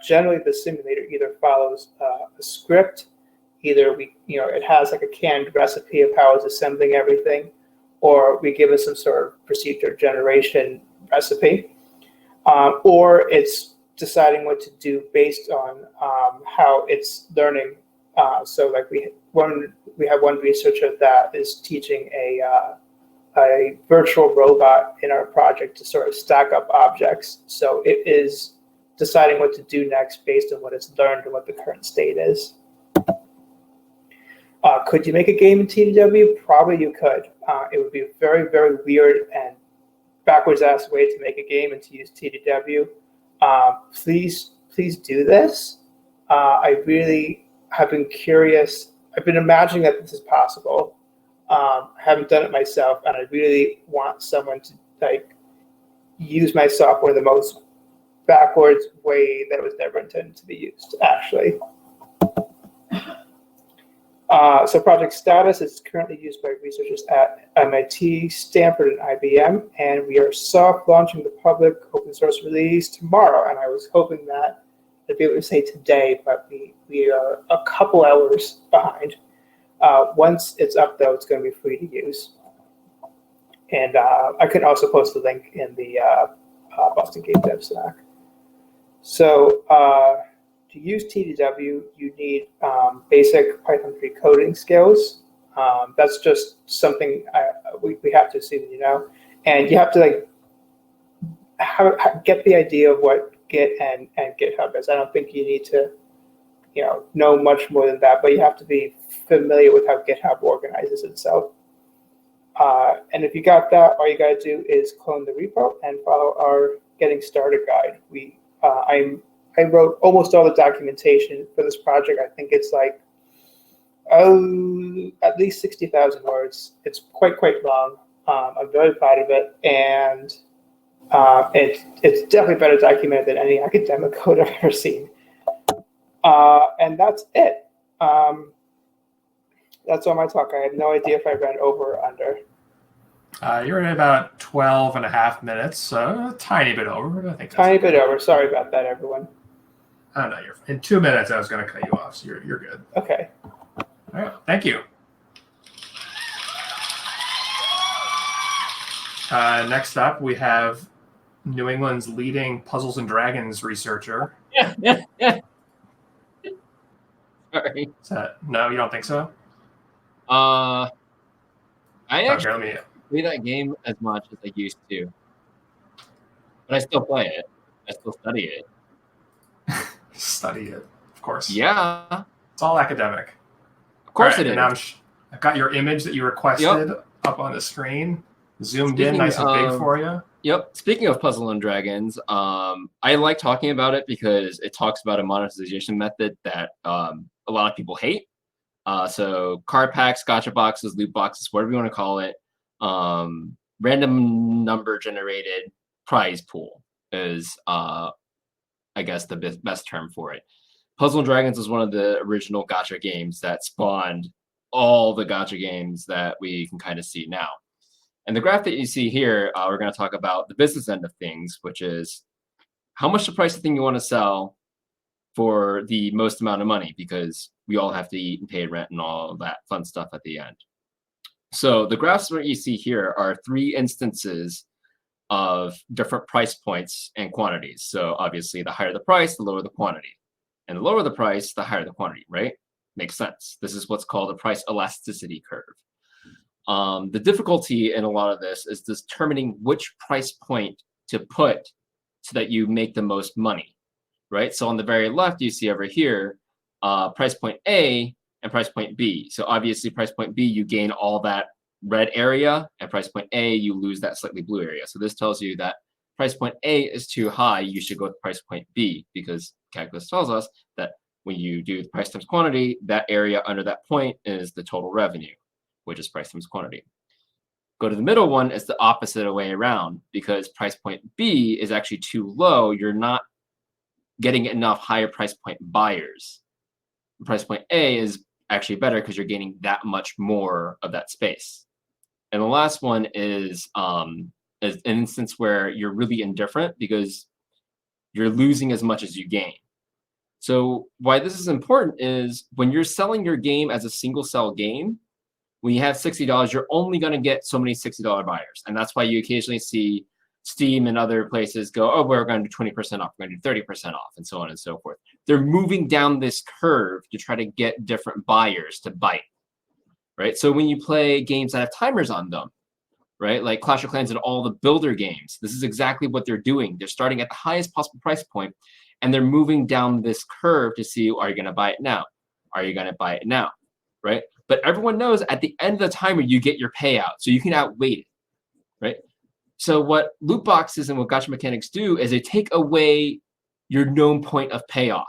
Generally, the simulator either follows a script, either it has like a canned recipe of how it's assembling everything, or we give it some sort of procedure generation recipe, or it's deciding what to do based on how it's learning. So like we have one researcher that is teaching a virtual robot in our project to sort of stack up objects. So it is deciding what to do next based on what it's learned and what the current state is. Could you make a game in TDW? Probably you could. It would be a very, very weird and backwards-ass way to make a game and to use TDW. Please do this. I really have been curious. I've been imagining that this is possible. I haven't done it myself, and I really want someone to like use my software the most backwards way that was never intended to be used, actually. So project status is currently used by researchers at MIT, Stanford, and IBM, and we are soft launching the public open source release tomorrow. And I was hoping that I'd be able to say today, but we are a couple hours behind. Once it's up, though, it's going to be free to use. And I can also post the link in the Boston Game Dev Slack. So to use TDW, you need basic Python 3 coding skills. That's just something we have to assume you know. And you have to like get the idea of what Git and GitHub is. I don't think you need to know much more than that, but you have to be familiar with how GitHub organizes itself. And if you got that, all you got to do is clone the repo and follow our getting started guide. I wrote almost all the documentation for this project. I think it's like at least 60,000 words. It's quite long. I'm very proud of it, and it's definitely better documented than any academic code I've ever seen. And that's it. That's all my talk. I have no idea if I ran over or under. You're at about 12 and a half minutes, so a tiny bit over. But I think tiny bit over. Sorry about that, everyone. Oh, no, you're in 2 minutes. I was going to cut you off, so you're good. Okay. All right. Thank you. Next up, we have New England's leading Puzzles and Dragons researcher. Sorry. No, you don't think so? I actually let me play that game as much as I used to, but I still play it. I still study it. Study it, of course. Yeah. It's all academic. Of course it it is. is. I've got your image that you requested up on the screen. zoomed in Speaking nice and big of- for you. Yep. Speaking of Puzzle and Dragons, I like talking about it because it talks about a monetization method that a lot of people hate. So card packs, gotcha boxes, loot boxes, whatever you want to call it. Random number generated prize pool is, I guess, the best term for it. Puzzle and Dragons is one of the original gotcha games that spawned all the gotcha games that we can kind of see now. And the graph that you see here, we're going to talk about the business end of things, which is how much the price of the thing you want to sell for the most amount of money, because we all have to eat and pay rent and all that fun stuff at the end. So the graphs that you see here are 3 instances of different price points and quantities. So obviously, the higher the price, the lower the quantity. And the lower the price, the higher the quantity, right? Makes sense. This is what's called a price elasticity curve. The difficulty in a lot of this is determining which price point to put so that you make the most money, right? So on the very left, you see over here, price point A and price point B. So obviously, price point B, you gain all that red area, and price point A, you lose that slightly blue area. So this tells you that price point A is too high, you should go with price point B, because calculus tells us that when you do the price times quantity, that area under that point is the total revenue, which is price times quantity. Go to the middle one, it's the opposite way around, because price point B is actually too low. You're not getting enough higher price point buyers. Price point A is actually better because you're gaining that much more of that space. And the last one is an instance where you're really indifferent because you're losing as much as you gain. So why this is important is when you're selling your game as a single cell game, when you have $60, you're only going to get so many $60 buyers. And that's why you occasionally see Steam and other places go, oh, we're going to do 20% off, we're going to do 30% off, and so on and so forth. They're moving down this curve to try to get different buyers to bite, right? So when you play games that have timers on them, right, like Clash of Clans and all the builder games, this is exactly what they're doing. They're starting at the highest possible price point, and they're moving down this curve to see, are you going to buy it now? Are you going to buy it now, right? But everyone knows at the end of the timer, you get your payout, so you can outwait it, right? So what loot boxes and what gotcha mechanics do is they take away your known point of payoff.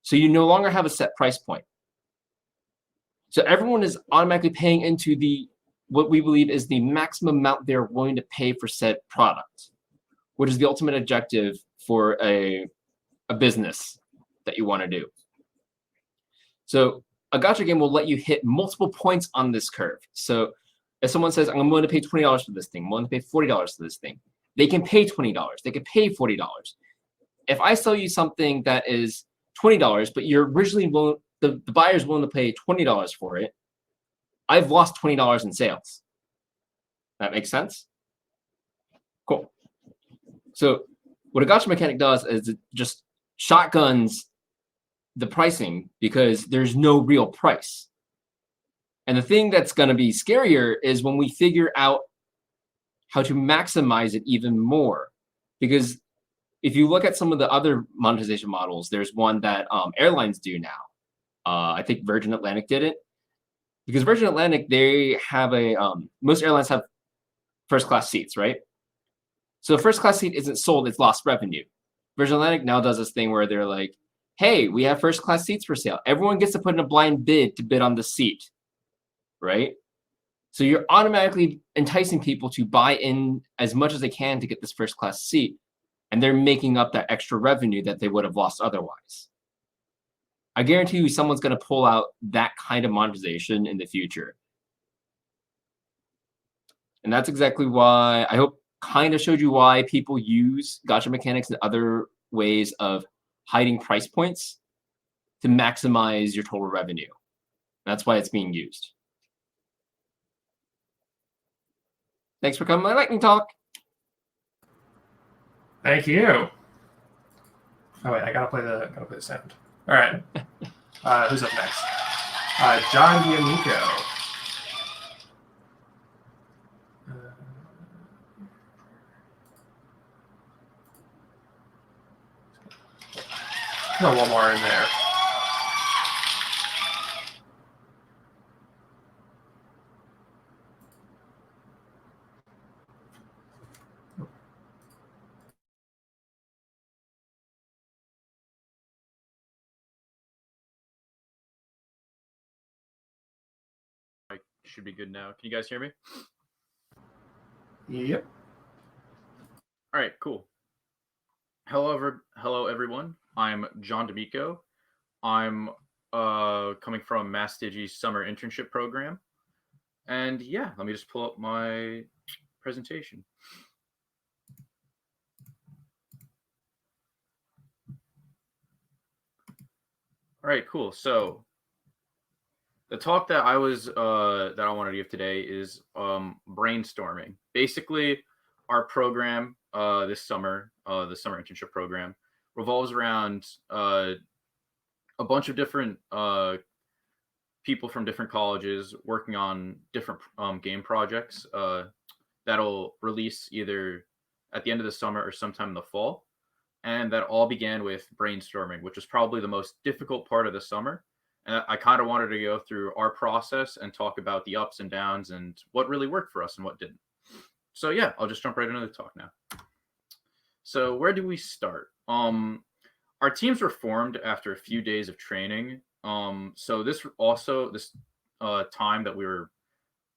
So you no longer have a set price point. So everyone is automatically paying into what we believe is the maximum amount they're willing to pay for said product, which is the ultimate objective for a business that you want to do. So a gotcha game will let you hit multiple points on this curve. So if someone says, I'm willing to pay $20 for this thing, I'm willing to pay $40 for this thing, they can pay $20. They can pay $40. If I sell you something that is $20, but you're originally willing, the buyer's willing to pay $20 for it, I've lost $20 in sales. That makes sense? Cool. So what a gotcha mechanic does is it just shotguns the pricing because there's no real price. And the thing that's going to be scarier is when we figure out how to maximize it even more. Because if you look at some of the other monetization models, there's one that airlines do now. I think Virgin Atlantic did it. Because Virgin Atlantic, they have most airlines have first class seats, right? So first class seat isn't sold, it's lost revenue. Virgin Atlantic now does this thing where they're like, hey, we have first class seats for sale. Everyone gets to put in a blind bid to bid on the seat, right? So you're automatically enticing people to buy in as much as they can to get this first class seat. And they're making up that extra revenue that they would have lost otherwise. I guarantee you someone's going to pull out that kind of monetization in the future. And that's exactly why I hope kind of showed you why people use gotcha mechanics and other ways of hiding price points to maximize your total revenue. That's why it's being used. Thanks for coming to my lightning talk. Thank you. Oh wait, I gotta play the sound. All right. Who's up next? John D'Amico. Throw one more in there. should be good now. Can you guys hear me? Yep. All right, cool. Hello everyone. I'm John D'Amico. I'm coming from Mass Digi's summer internship program. And yeah, let me just pull up my presentation. All right, cool. So the talk that I wanted to give today is brainstorming. Basically, our program this summer, the summer internship program, revolves around a bunch of different people from different colleges working on different game projects that'll release either at the end of the summer or sometime in the fall. And that all began with brainstorming, which was probably the most difficult part of the summer. And I kind of wanted to go through our process and talk about the ups and downs and what really worked for us and what didn't. So yeah, I'll just jump right into the talk now. So where do we start? Our teams were formed after a few days of training. So this time that we were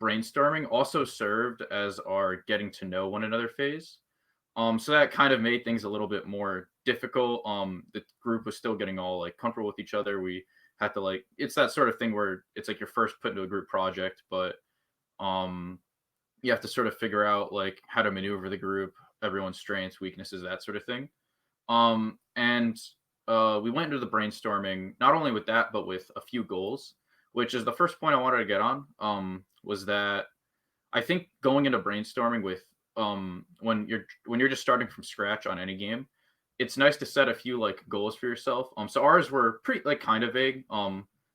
brainstorming also served as our getting to know one another phase. So that kind of made things a little bit more difficult. The group was still getting all like comfortable with each other. We had to it's that sort of thing where it's like you're first put into a group project, but you have to sort of figure out like how to maneuver the group, everyone's strengths, weaknesses, that sort of thing. And we went into the brainstorming not only with that, but with a few goals, which is the first point I wanted to get on. Was that I think going into brainstorming with when you're just starting from scratch on any game, it's nice to set a few like goals for yourself. So ours were pretty like kind of vague.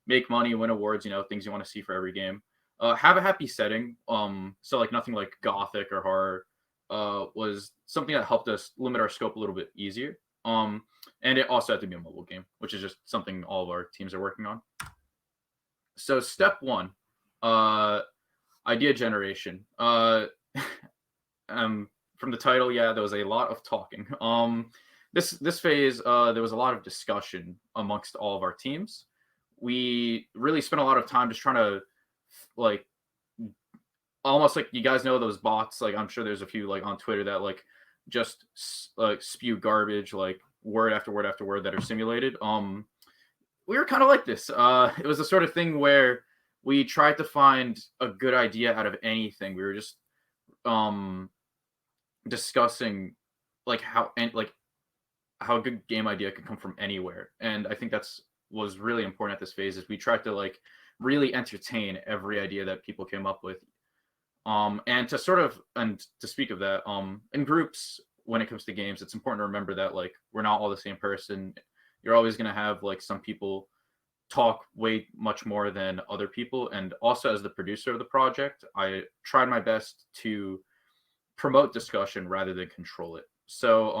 Make money, win awards, things you want to see for every game. Have a happy setting. So like nothing like gothic or horror was something that helped us limit our scope a little bit easier. And it also had to be a mobile game, which is just something all of our teams are working on. So step one, idea generation. From the title, yeah, there was a lot of talking. This phase, there was a lot of discussion amongst all of our teams. We really spent a lot of time just trying to, like, almost like you guys know those bots. Like, I'm sure there's a few like on Twitter that like just like spew garbage, like word after word after word that are simulated. We were kind of like this. It was the sort of thing where we tried to find a good idea out of anything. We were just discussing like how a good game idea could come from anywhere, and I think was really important at this phase. Is we tried to like really entertain every idea that people came up with, and to speak of that, in groups when it comes to games, it's important to remember that like we're not all the same person. You're always going to have like some people talk way much more than other people, and also as the producer of the project, I tried my best to promote discussion rather than control it. So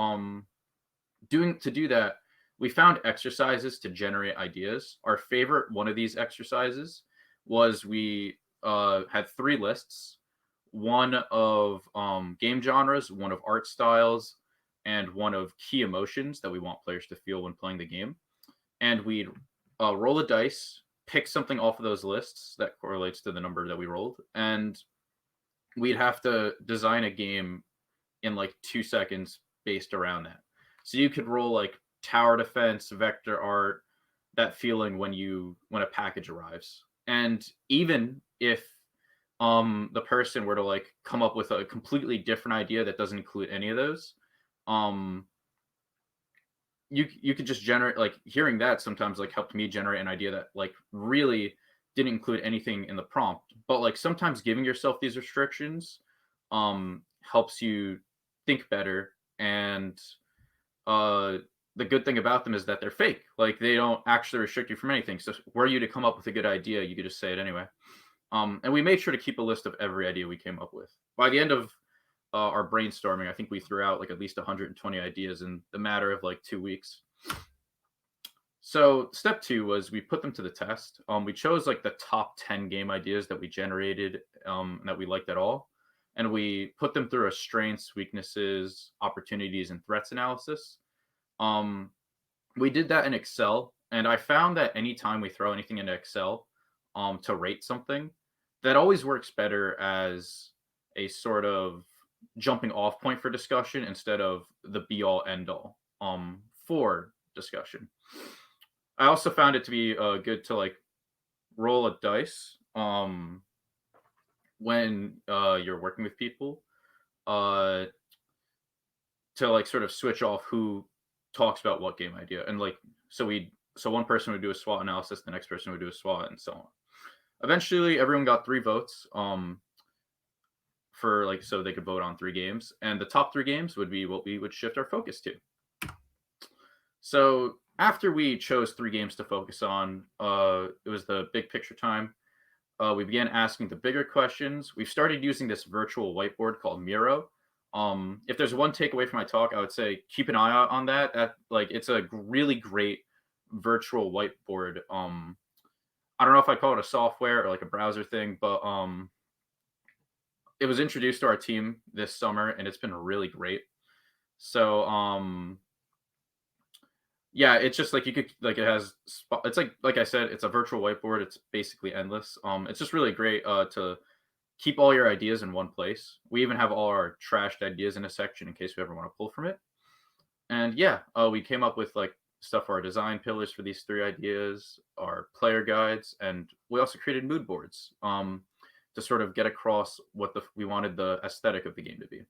to do that, we found exercises to generate ideas. Our favorite one of these exercises was we had 3 lists, one of game genres, one of art styles, and one of key emotions that we want players to feel when playing the game. And we'd roll a dice, pick something off of those lists that correlates to the number that we rolled, and we'd have to design a game in like 2 seconds based around that. So you could roll like tower defense, vector art, that feeling when a package arrives. And even if the person were to like come up with a completely different idea that doesn't include any of those, you could just generate, like, hearing that sometimes like helped me generate an idea that like really didn't include anything in the prompt. But like sometimes giving yourself these restrictions helps you think better. And the good thing about them is that they're fake. Like they don't actually restrict you from anything. So were you to come up with a good idea, you could just say it anyway. And we made sure to keep a list of every idea we came up with. By the end of our brainstorming, I think we threw out like at least 120 ideas in the matter of like 2 weeks. So step 2 was we put them to the test. We chose like the top 10 game ideas that we generated and that we liked at all. And we put them through a strengths, weaknesses, opportunities, and threats analysis. We did that in Excel. And I found that anytime we throw anything into Excel to rate something, that always works better as a sort of jumping off point for discussion instead of the be all end all for discussion. I also found it to be good to like roll a dice when you're working with people to like sort of switch off who talks about what game idea, and like so one person would do a SWOT analysis, the next person would do a SWOT, and so on. Eventually, everyone got 3 votes for like so they could vote on 3 games, and the top 3 games would be what we would shift our focus to. So after we chose 3 games to focus on, it was the big picture time. We began asking the bigger questions. We've started using this virtual whiteboard called Miro. If there's one takeaway from my talk, I would say keep an eye out on that. That like it's a really great virtual whiteboard. I don't know if I call it a software or like a browser thing, but it was introduced to our team this summer and it's been really great. So yeah, it's just like you could like it has it's like I said, it's a virtual whiteboard. It's basically endless. It's just really great to keep all your ideas in one place. We even have all our trashed ideas in a section in case we ever want to pull from it. And yeah, we came up with like stuff for our design pillars for these 3 ideas, our player guides, and we also created mood boards to sort of get across what we wanted the aesthetic of the game to be.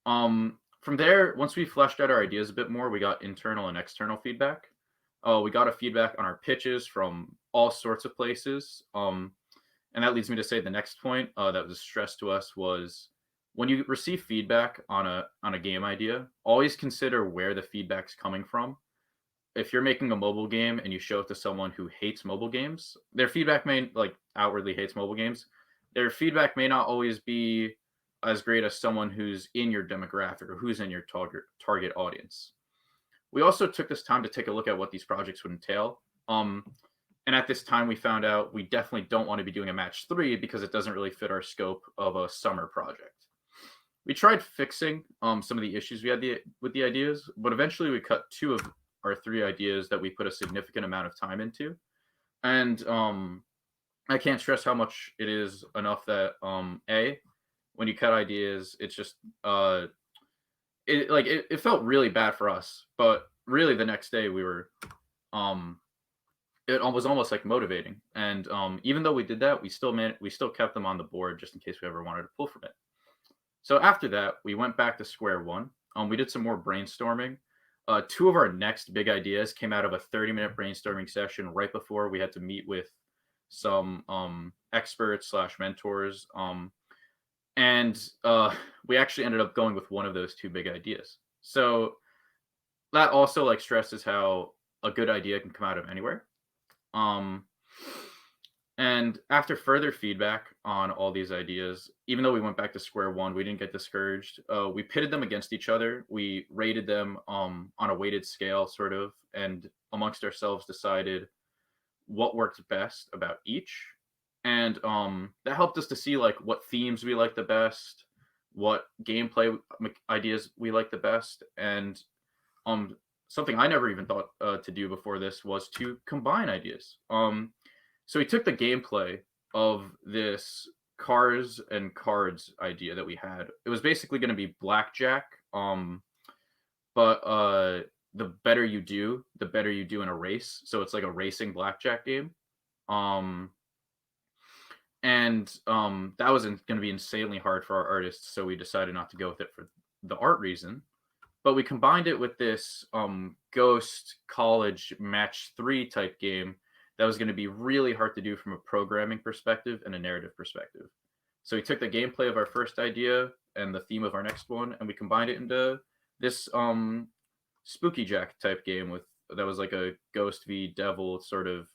From there, once we fleshed out our ideas a bit more, we got internal and external feedback. We got a feedback on our pitches from all sorts of places. And that leads me to say the next point that was stressed to us was when you receive feedback on a game idea, always consider where the feedback's coming from. If you're making a mobile game and you show it to someone who hates mobile games, their feedback may like outwardly hates mobile games. Their feedback may not always be as great as someone who's in your demographic or who's in your target audience. We also took this time to take a look at what these projects would entail. And at this time, we found out we definitely don't want to be doing a match 3 because it doesn't really fit our scope of a summer project. We tried fixing some of the issues we had with the ideas, but eventually we cut 2 of our 3 ideas that we put a significant amount of time into. And I can't stress how much it is enough that when you cut ideas, it's just it felt really bad for us, but really the next day we were it was almost like motivating. And even though we did that, we still kept them on the board just in case we ever wanted to pull from it. So after that, we went back to square one. We did some more brainstorming. 2 of our next big ideas came out of a 30-minute brainstorming session right before we had to meet with some experts / mentors. And we actually ended up going with one of those 2 big ideas. So that also like stresses how a good idea can come out of anywhere. And after further feedback on all these ideas, even though we went back to square one, we didn't get discouraged. We pitted them against each other. We rated them on a weighted scale, sort of, and amongst ourselves decided what worked best about each. And that helped us to see like what themes we like the best, what gameplay ideas we like the best, and something I never even thought to do before this was to combine ideas. So we took the gameplay of this cars and cards idea that we had. It was basically going to be blackjack, but the better you do, the better you do in a race. So it's like a racing blackjack game. And that was going to be insanely hard for our artists, so we decided not to go with it for the art reason. But we combined it with this Ghost College Match 3 type game that was going to be really hard to do from a programming perspective and a narrative perspective. So we took the gameplay of our first idea and the theme of our next one, and we combined it into this Spooky Jack type game that was like a ghost v devil sort of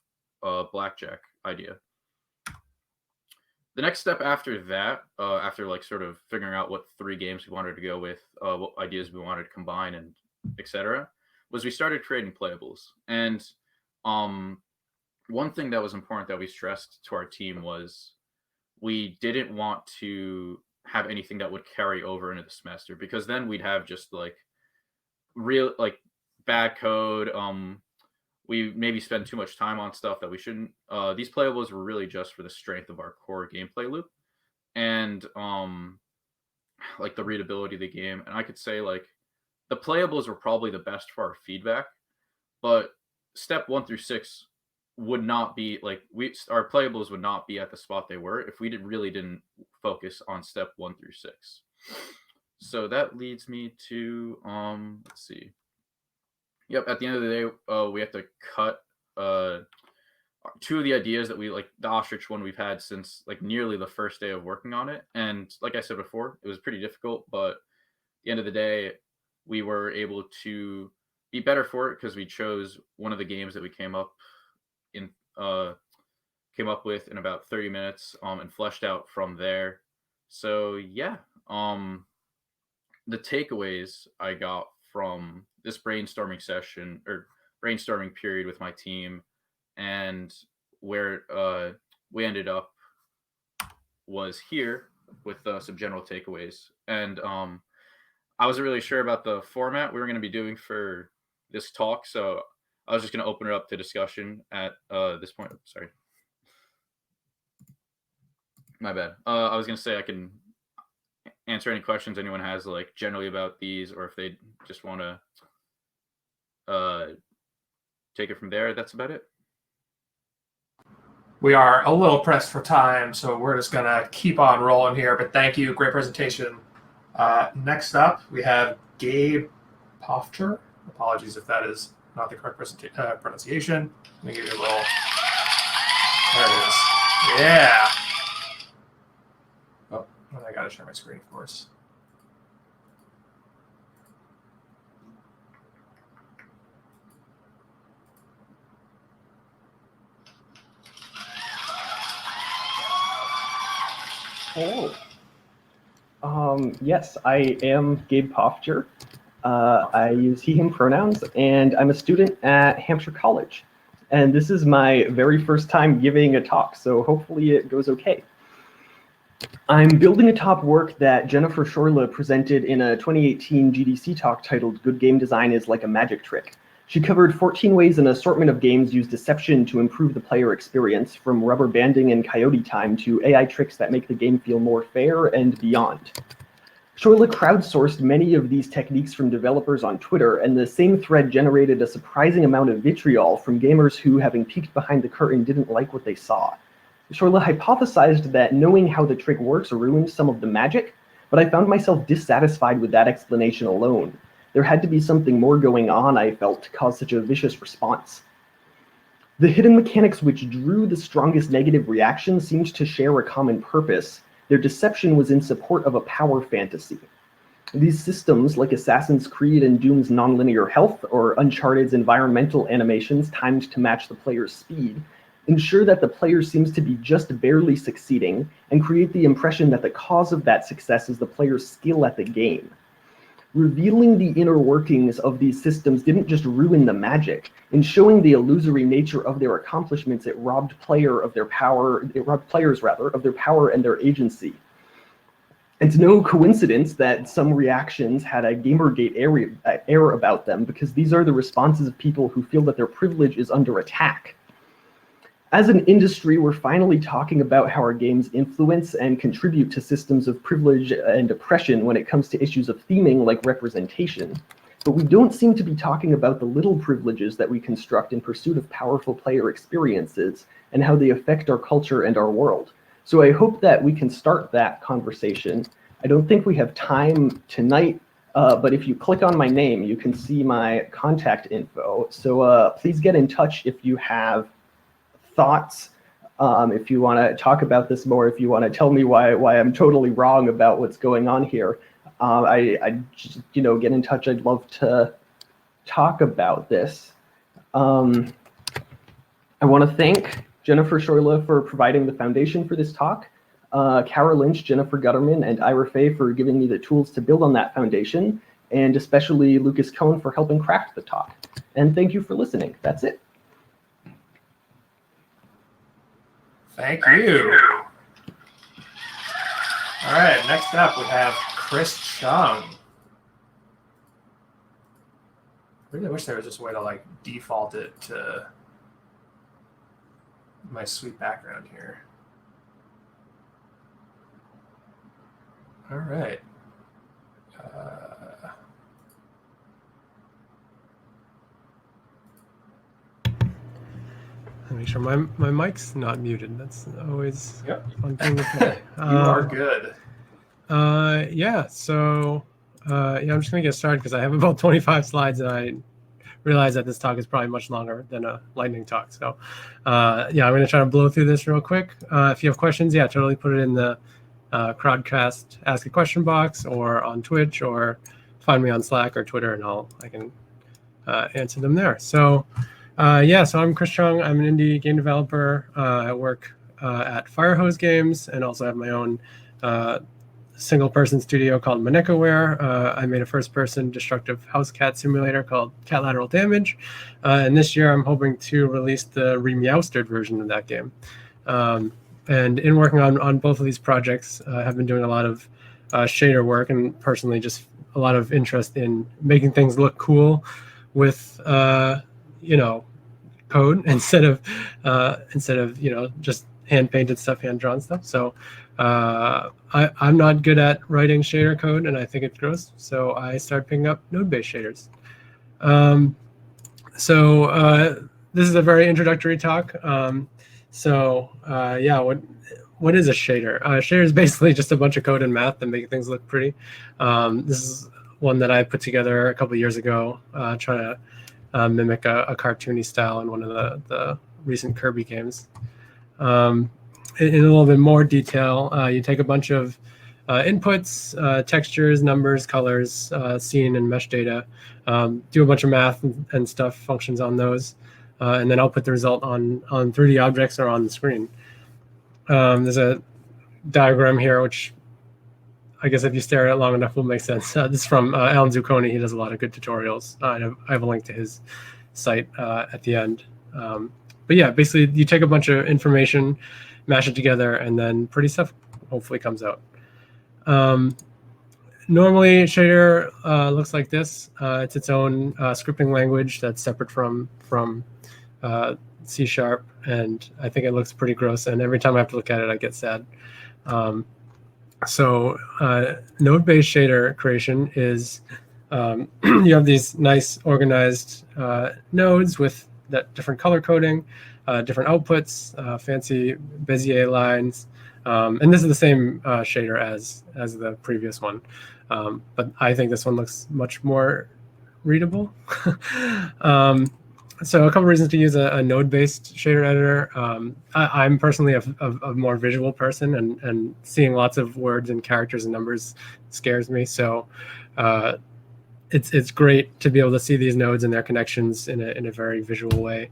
blackjack idea. The next step after that, after like sort of figuring out what 3 games we wanted to go with, what ideas we wanted to combine, and etc., was we started creating playables. And one thing that was important that we stressed to our team was we didn't want to have anything that would carry over into the semester, because then we'd have just like real like bad code. we maybe spend too much time on stuff that we shouldn't. These playables were really just for the strength of our core gameplay loop and like the readability of the game. And I could say like the playables were probably the best for our feedback, but step 1 through 6 would not be like our playables would not be at the spot they were if we really didn't focus on step 1 through 6. So that leads me to let's see. Yep, at the end of the day, we have to cut 2 of the ideas that we like. The ostrich one we've had since like nearly the first day of working on it, and like I said before, it was pretty difficult. But at the end of the day, we were able to be better for it because we chose one of the games that we came up with in about 30 minutes, and fleshed out from there. So yeah, the takeaways I got from this brainstorming session or brainstorming period with my team and where we ended up was here with some general takeaways. And I wasn't really sure about the format we were going to be doing for this talk, so I was just going to open it up to discussion at this point. Sorry. My bad. I was going to say I can answer any questions anyone has like generally about these, or if they just want to take it from there. That's about it. We are a little pressed for time, so we're just going to keep on rolling here. But thank you. Great presentation. Next up, we have Gabe Pofcher. Apologies if that is not the correct pronunciation. Let me give you a little... There it is. Yeah. Oh, I got to share my screen, of course. Hello. Yes, I am Gabe Pofcher. I use he, him pronouns, and I'm a student at Hampshire College. And this is my very first time giving a talk, so hopefully it goes okay. I'm building a top work that Jennifer Shorla presented in a 2018 GDC talk titled Good Game Design is Like a Magic Trick. She covered 14 ways an assortment of games use deception to improve the player experience, from rubber banding and coyote time to AI tricks that make the game feel more fair and beyond. Shorla crowdsourced many of these techniques from developers on Twitter, and the same thread generated a surprising amount of vitriol from gamers who, having peeked behind the curtain, didn't like what they saw. Shorla hypothesized that knowing how the trick works ruined some of the magic, but I found myself dissatisfied with that explanation alone. There had to be something more going on, I felt, to cause such a vicious response. The hidden mechanics which drew the strongest negative reaction seemed to share a common purpose. Their deception was in support of a power fantasy. These systems, like Assassin's Creed and Doom's nonlinear health, or Uncharted's environmental animations timed to match the player's speed, ensure that the player seems to be just barely succeeding and create the impression that the cause of that success is the player's skill at the game. Revealing the inner workings of these systems didn't just ruin the magic. In showing the illusory nature of their accomplishments, it robbed players of their power and their agency. It's no coincidence that some reactions had a Gamergate air about them, because these are the responses of people who feel that their privilege is under attack. As an industry, we're finally talking about how our games influence and contribute to systems of privilege and oppression when it comes to issues of theming like representation. But we don't seem to be talking about the little privileges that we construct in pursuit of powerful player experiences and how they affect our culture and our world. So I hope that we can start that conversation. I don't think we have time tonight, but if you click on my name, you can see my contact info. So please get in touch if you have thoughts, if you want to talk about this more, if you want to tell me why I'm totally wrong about what's going on here. I just, get in touch. I'd love to talk about this. I want to thank Jennifer Shorla for providing the foundation for this talk, Kara Lynch, Jennifer Gutterman, and Ira Fay for giving me the tools to build on that foundation, and especially Lucas Cohn for helping craft the talk. And thank you for listening. That's it. Thank you. All right, next up we have Chris Chung. really wish there was just a way to like default it to my sweet background here. All right. Make sure my mic's not muted. That's always Yep. a fun thing to play. You are good. Yeah. So yeah, I'm just gonna get started because I have about 25 slides, and I realize that this talk is probably much longer than a lightning talk. So yeah, I'm gonna try to blow through this real quick. If you have questions, yeah, totally put it in the Crowdcast Ask a Question box, or on Twitch, or find me on Slack or Twitter, and I can answer them there. So. Yeah, so I'm Chris Chung. I'm an indie game developer. I work at Firehose Games, and also have my own single-person studio called MonecoWare. I made a first-person destructive house cat simulator called Cat Lateral Damage, and this year I'm hoping to release the remastered version of that game. And in working on both of these projects, I have been doing a lot of shader work, and personally just a lot of interest in making things look cool with code instead of just hand painted stuff, hand drawn stuff. So I'm not good at writing shader code, and I think it's gross. So I started picking up node-based shaders. This is a very introductory talk. Yeah, what is a shader? A shader is basically just a bunch of code and math that make things look pretty. This is one that I put together a couple of years ago, trying to mimic a cartoony style in one of the recent Kirby games. In a little bit more detail, you take a bunch of inputs, textures, numbers, colors, scene and mesh data, do a bunch of math and stuff, functions on those, and then output the result on 3D objects or on the screen. There's a diagram here, which I guess if you stare at it long enough will make sense. This is from Alan Zucconi. He does a lot of good tutorials. I have a link to his site at the end. But yeah, basically you take a bunch of information, mash it together, and then pretty stuff hopefully comes out. Normally shader looks like this. It's its own scripting language that's separate from C#, and I think it looks pretty gross, and every time I have to look at it I get sad. Node-based shader creation is you have these nice organized nodes with that different color coding, different outputs, fancy Bezier lines, and this is the same shader as the previous one, but I think this one looks much more readable. So a couple reasons to use a node-based shader editor. I'm personally a more visual person, and seeing lots of words and characters and numbers scares me. So it's great to be able to see these nodes and their connections in a very visual way.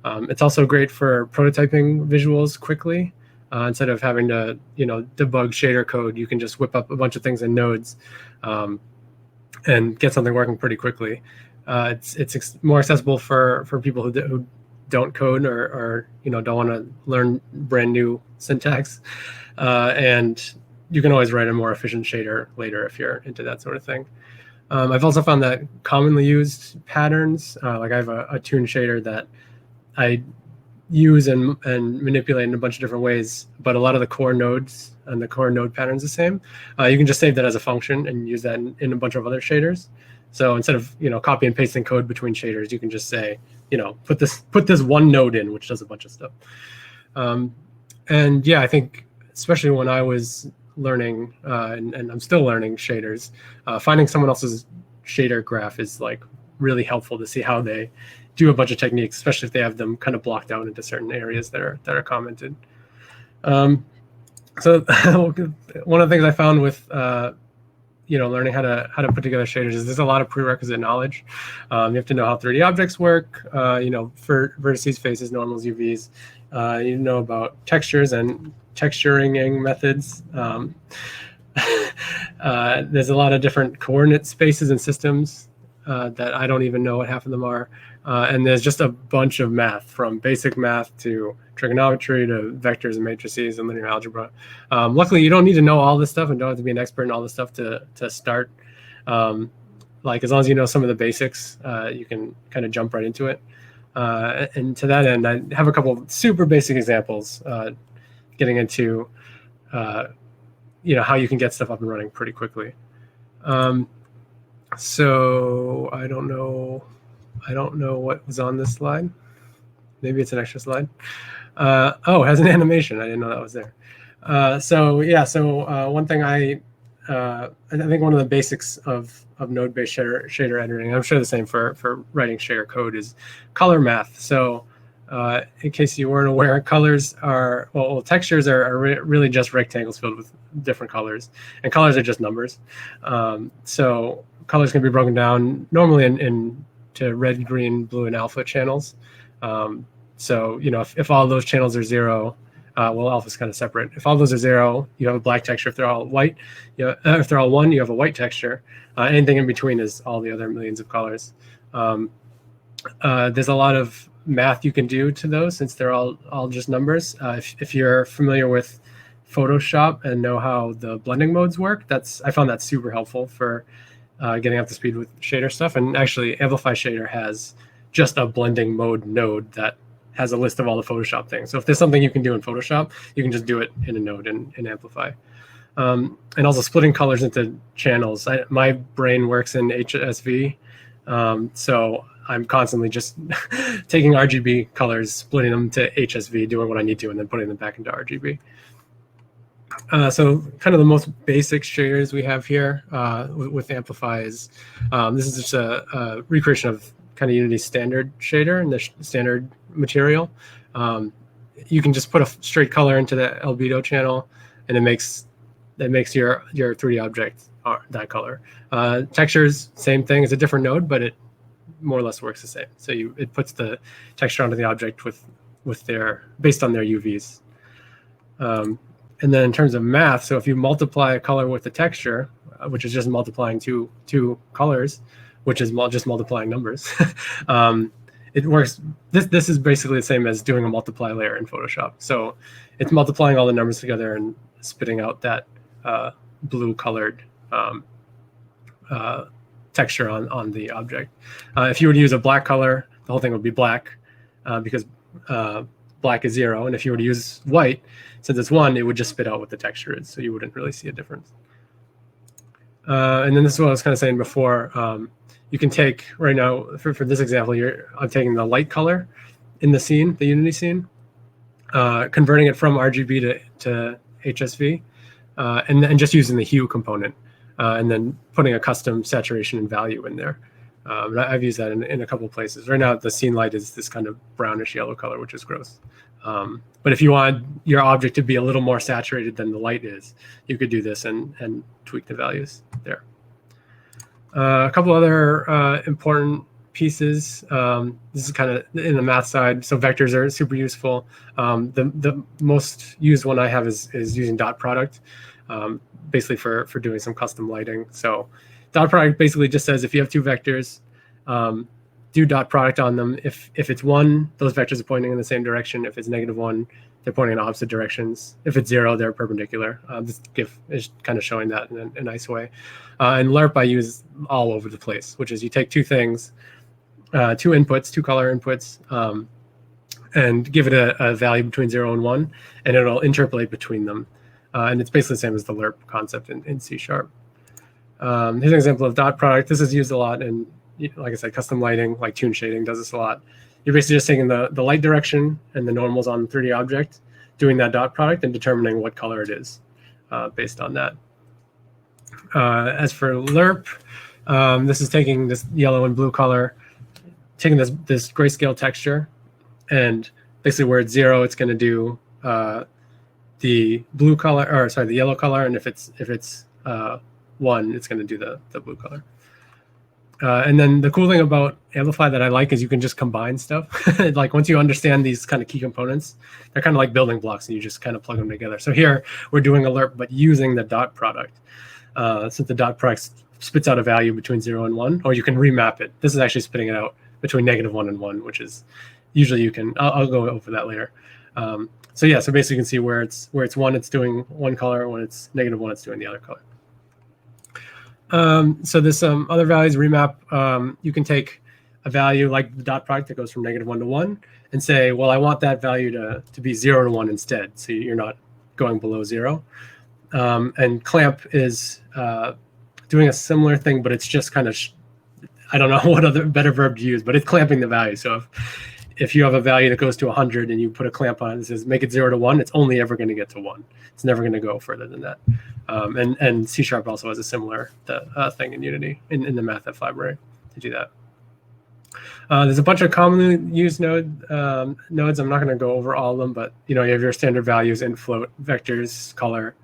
It's also great for prototyping visuals quickly. Instead of having to debug shader code, you can just whip up a bunch of things in nodes and get something working pretty quickly. It's more accessible for people who don't code or don't want to learn brand new syntax, and you can always write a more efficient shader later if you're into that sort of thing. I've also found that commonly used patterns, like I have a tune shader that I use and manipulate in a bunch of different ways, but a lot of the core nodes and the core node patterns the same. You can just save that as a function and use that in a bunch of other shaders. So instead of copy and pasting code between shaders, you can just say put this one node in, which does a bunch of stuff. And yeah, I think especially when I was learning and I'm still learning shaders, finding someone else's shader graph is like really helpful to see how they do a bunch of techniques, especially if they have them kind of blocked out into certain areas that are commented. So one of the things I found with learning how to put together shaders is there's a lot of prerequisite knowledge. You have to know how 3D objects work, for vertices, faces, normals, UVs. You know about textures and texturing methods. There's a lot of different coordinate spaces and systems that I don't even know what half of them are. And there's just a bunch of math, from basic math to trigonometry to vectors and matrices and linear algebra. Luckily, you don't need to know all this stuff and don't have to be an expert in all this stuff to start like as long as you know some of the basics, you can kind of jump right into it. And to that end, I have a couple of super basic examples getting into how you can get stuff up and running pretty quickly. So I don't know what was on this slide. Maybe it's an extra slide. Oh, it has an animation. I didn't know that was there. So one thing I think one of the basics of node-based shader editing, I'm sure the same for writing shader code, is color math. So in case you weren't aware, colors are, textures are really just rectangles filled with different colors, and colors are just numbers. So colors can be broken down normally into red, green, blue, and alpha channels. So if all those channels are 0, alpha is kind of separate. If all those are 0, you have a black texture. If they're all white, if they're all 1, you have a white texture. Anything in between is all the other millions of colors. There's a lot of math you can do to those since they're all just numbers. If you're familiar with Photoshop and know how the blending modes work, I found that super helpful for getting up to speed with shader stuff. And actually, Amplify Shader has just a blending mode node that has a list of all the Photoshop things. So if there's something you can do in Photoshop, you can just do it in a node in Amplify. And also splitting colors into channels. My brain works in HSV, so I'm constantly just taking RGB colors, splitting them to HSV, doing what I need to, and then putting them back into RGB. So kind of the most basic shaders we have here with Amplify is, this is just a recreation of kind of Unity's standard shader and the standard material. You can just put a straight color into the albedo channel, and it makes your 3D object that color. Textures, same thing. It's a different node, but it more or less works the same. So it puts the texture onto the object based on their UVs. And then in terms of math, so if you multiply a color with the texture, which is just multiplying two colors, which is just multiplying numbers, it works. This is basically the same as doing a multiply layer in Photoshop. So it's multiplying all the numbers together and spitting out that blue colored texture on the object. If you were to use a black color, the whole thing would be black because black is 0. And if you were to use white, since it's 1, it would just spit out what the texture is. So you wouldn't really see a difference. And then this is what I was kind of saying before. You can take, right now, for this example, I'm taking the light color in the scene, the Unity scene, converting it from RGB to HSV, and just using the hue component, and then putting a custom saturation and value in there. And I've used that in a couple of places. Right now, the scene light is this kind of brownish yellow color, which is gross. But if you want your object to be a little more saturated than the light is, you could do this and tweak the values there. A couple other important pieces. This is kind of in the math side. So vectors are super useful. The most used one I have is using dot product, basically for doing some custom lighting. So dot product basically just says if you have two vectors, do dot product on them. If it's 1, those vectors are pointing in the same direction. If it's -1, they're pointing in opposite directions. If it's 0, they're perpendicular. This GIF is kind of showing that in a nice way. And lerp I use all over the place, which is you take two things, two color inputs, and give it a value between 0 and 1, and it'll interpolate between them. And it's basically the same as the lerp concept in C#. Here's an example of dot product. This is used a lot in, like I said, custom lighting, like tune shading does this a lot. You're basically just taking the light direction and the normals on the 3D object, doing that dot product and determining what color it is based on that. As for lerp, this is taking this yellow and blue color, taking this grayscale texture, and basically where it's 0, it's going to do the blue color, or sorry, the yellow color, and if it's 1, it's going to do the blue color. And then the cool thing about Amplify that I like is you can just combine stuff. Like once you understand these kind of key components, they're kind of like building blocks, and you just kind of plug them together. So here we're doing a lerp, but using the dot product. Since the dot product spits out a value between 0 and 1, or you can remap it. This is actually spitting it out between -1 and 1, which is usually you can. I'll go over that later. So yeah, so basically you can see where it's 1, it's doing one color. When it's -1, it's doing the other color. So there's some other values remap. You can take a value like the dot product that goes from -1 to 1 and say, well, I want that value to be 0 to 1 instead. So you're not going below 0. And clamp is doing a similar thing, but it's just kind of, I don't know what other better verb to use, but it's clamping the value. So if you have a value that goes to 100 and you put a clamp on it and says make it 0 to 1, it's only ever going to get to 1. It's never going to go further than that. And C# also has a similar thing in Unity in the MathF library to do that. There's a bunch of commonly used nodes. I'm not going to go over all of them, but you have your standard values: int, float, vectors, color.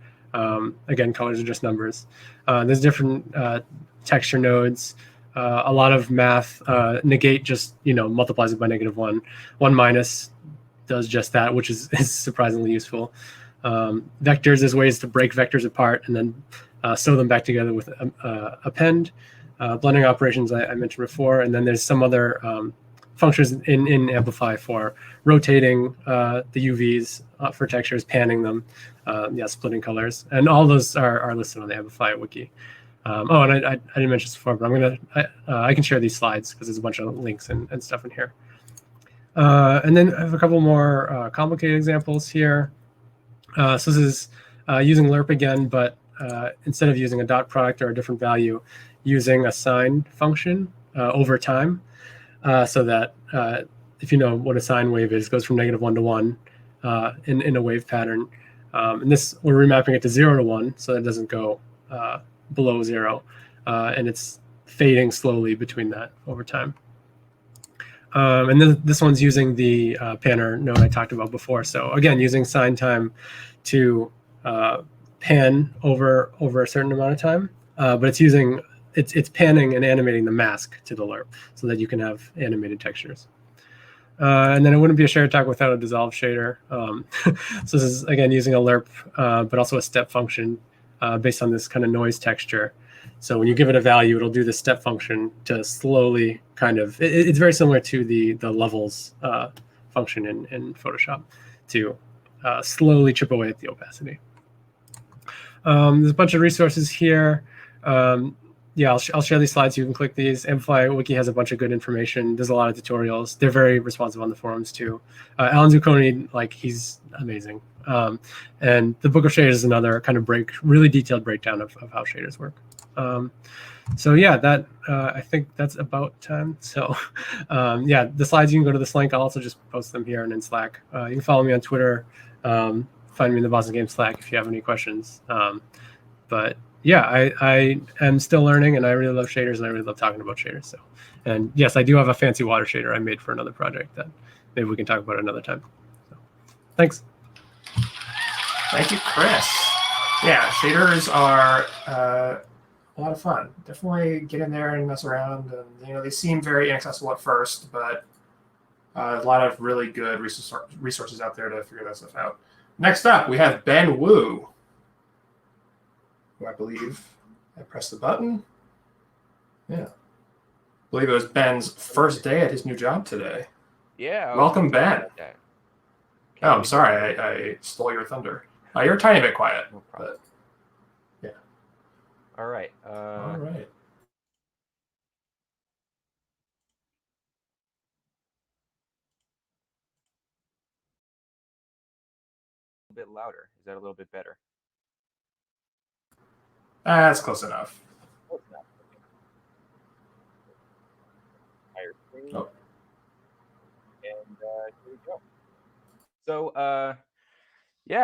Again, colors are just numbers. There's different texture nodes. A lot of math. Negate just multiplies it by -1. 1 minus does just that, which is surprisingly useful. Vectors is ways to break vectors apart and then sew them back together with append. Blending operations I mentioned before, and then there's some other functions in Amplify for rotating the UVs for textures, panning them, splitting colors, and all those are listed on the Amplify wiki. And I didn't mention this before, but I can share these slides because there's a bunch of links and stuff in here. And then I have a couple more complicated examples here. So this is using lerp again, but instead of using a dot product or a different value, using a sine function over time, so that if you know what a sine wave is, it goes from -1 to 1 in a wave pattern. And this, we're remapping it to 0 to 1, so it doesn't go below 0, and it's fading slowly between that over time. And then this one's using the panner node I talked about before. So again, using sine time to pan over a certain amount of time, but it's panning and animating the mask to the lerp so that you can have animated textures. And then it wouldn't be a shared talk without a dissolve shader. So this is again using a lerp, but also a step function based on this kind of noise texture. So when you give it a value, it'll do the step function to slowly it's very similar to the levels function in Photoshop to slowly chip away at the opacity. There's a bunch of resources here. I'll share these slides. You can click these. Amplify Wiki has a bunch of good information. There's a lot of tutorials. They're very responsive on the forums too. Alan Zucconi, he's amazing. And the Book of Shaders is another kind of really detailed breakdown of how shaders work. So yeah, that I think that's about time. So the slides, you can go to this link. I'll also just post them here and in Slack. You can follow me on Twitter. Find me in the Boston Games Slack if you have any questions. But yeah, I am still learning, and I really love shaders, and I really love talking about shaders. So, and yes, I do have a fancy water shader I made for another project that maybe we can talk about another time. So, thanks. Thank you, Chris. Yeah, shaders are a lot of fun. Definitely get in there and mess around, and they seem very inaccessible at first, but a lot of really good resources out there to figure that stuff out. Next up, we have Ben Wu, who I believe I pressed the button. Yeah. I believe it was Ben's first day at his new job today. Yeah. Welcome, Ben. Oh, I'm sorry. I stole your thunder. You're a tiny bit quiet. No problem. But, yeah. All right. All right. A bit louder. Is that a little bit better? That's close enough. Close enough. Higher screen. Oh. And here we go. So,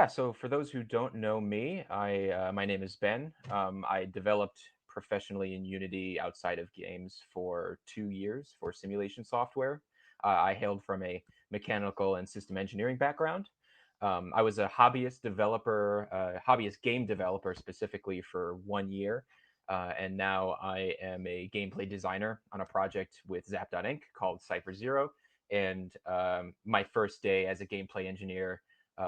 so for those who don't know me, my name is Ben. I developed professionally in Unity outside of games for 2 years for simulation software. I hailed from a mechanical and system engineering background. I was a hobbyist game developer specifically for 1 year. And now I am a gameplay designer on a project with Zap.Inc. called Cypher Zero. And my first day as a gameplay engineer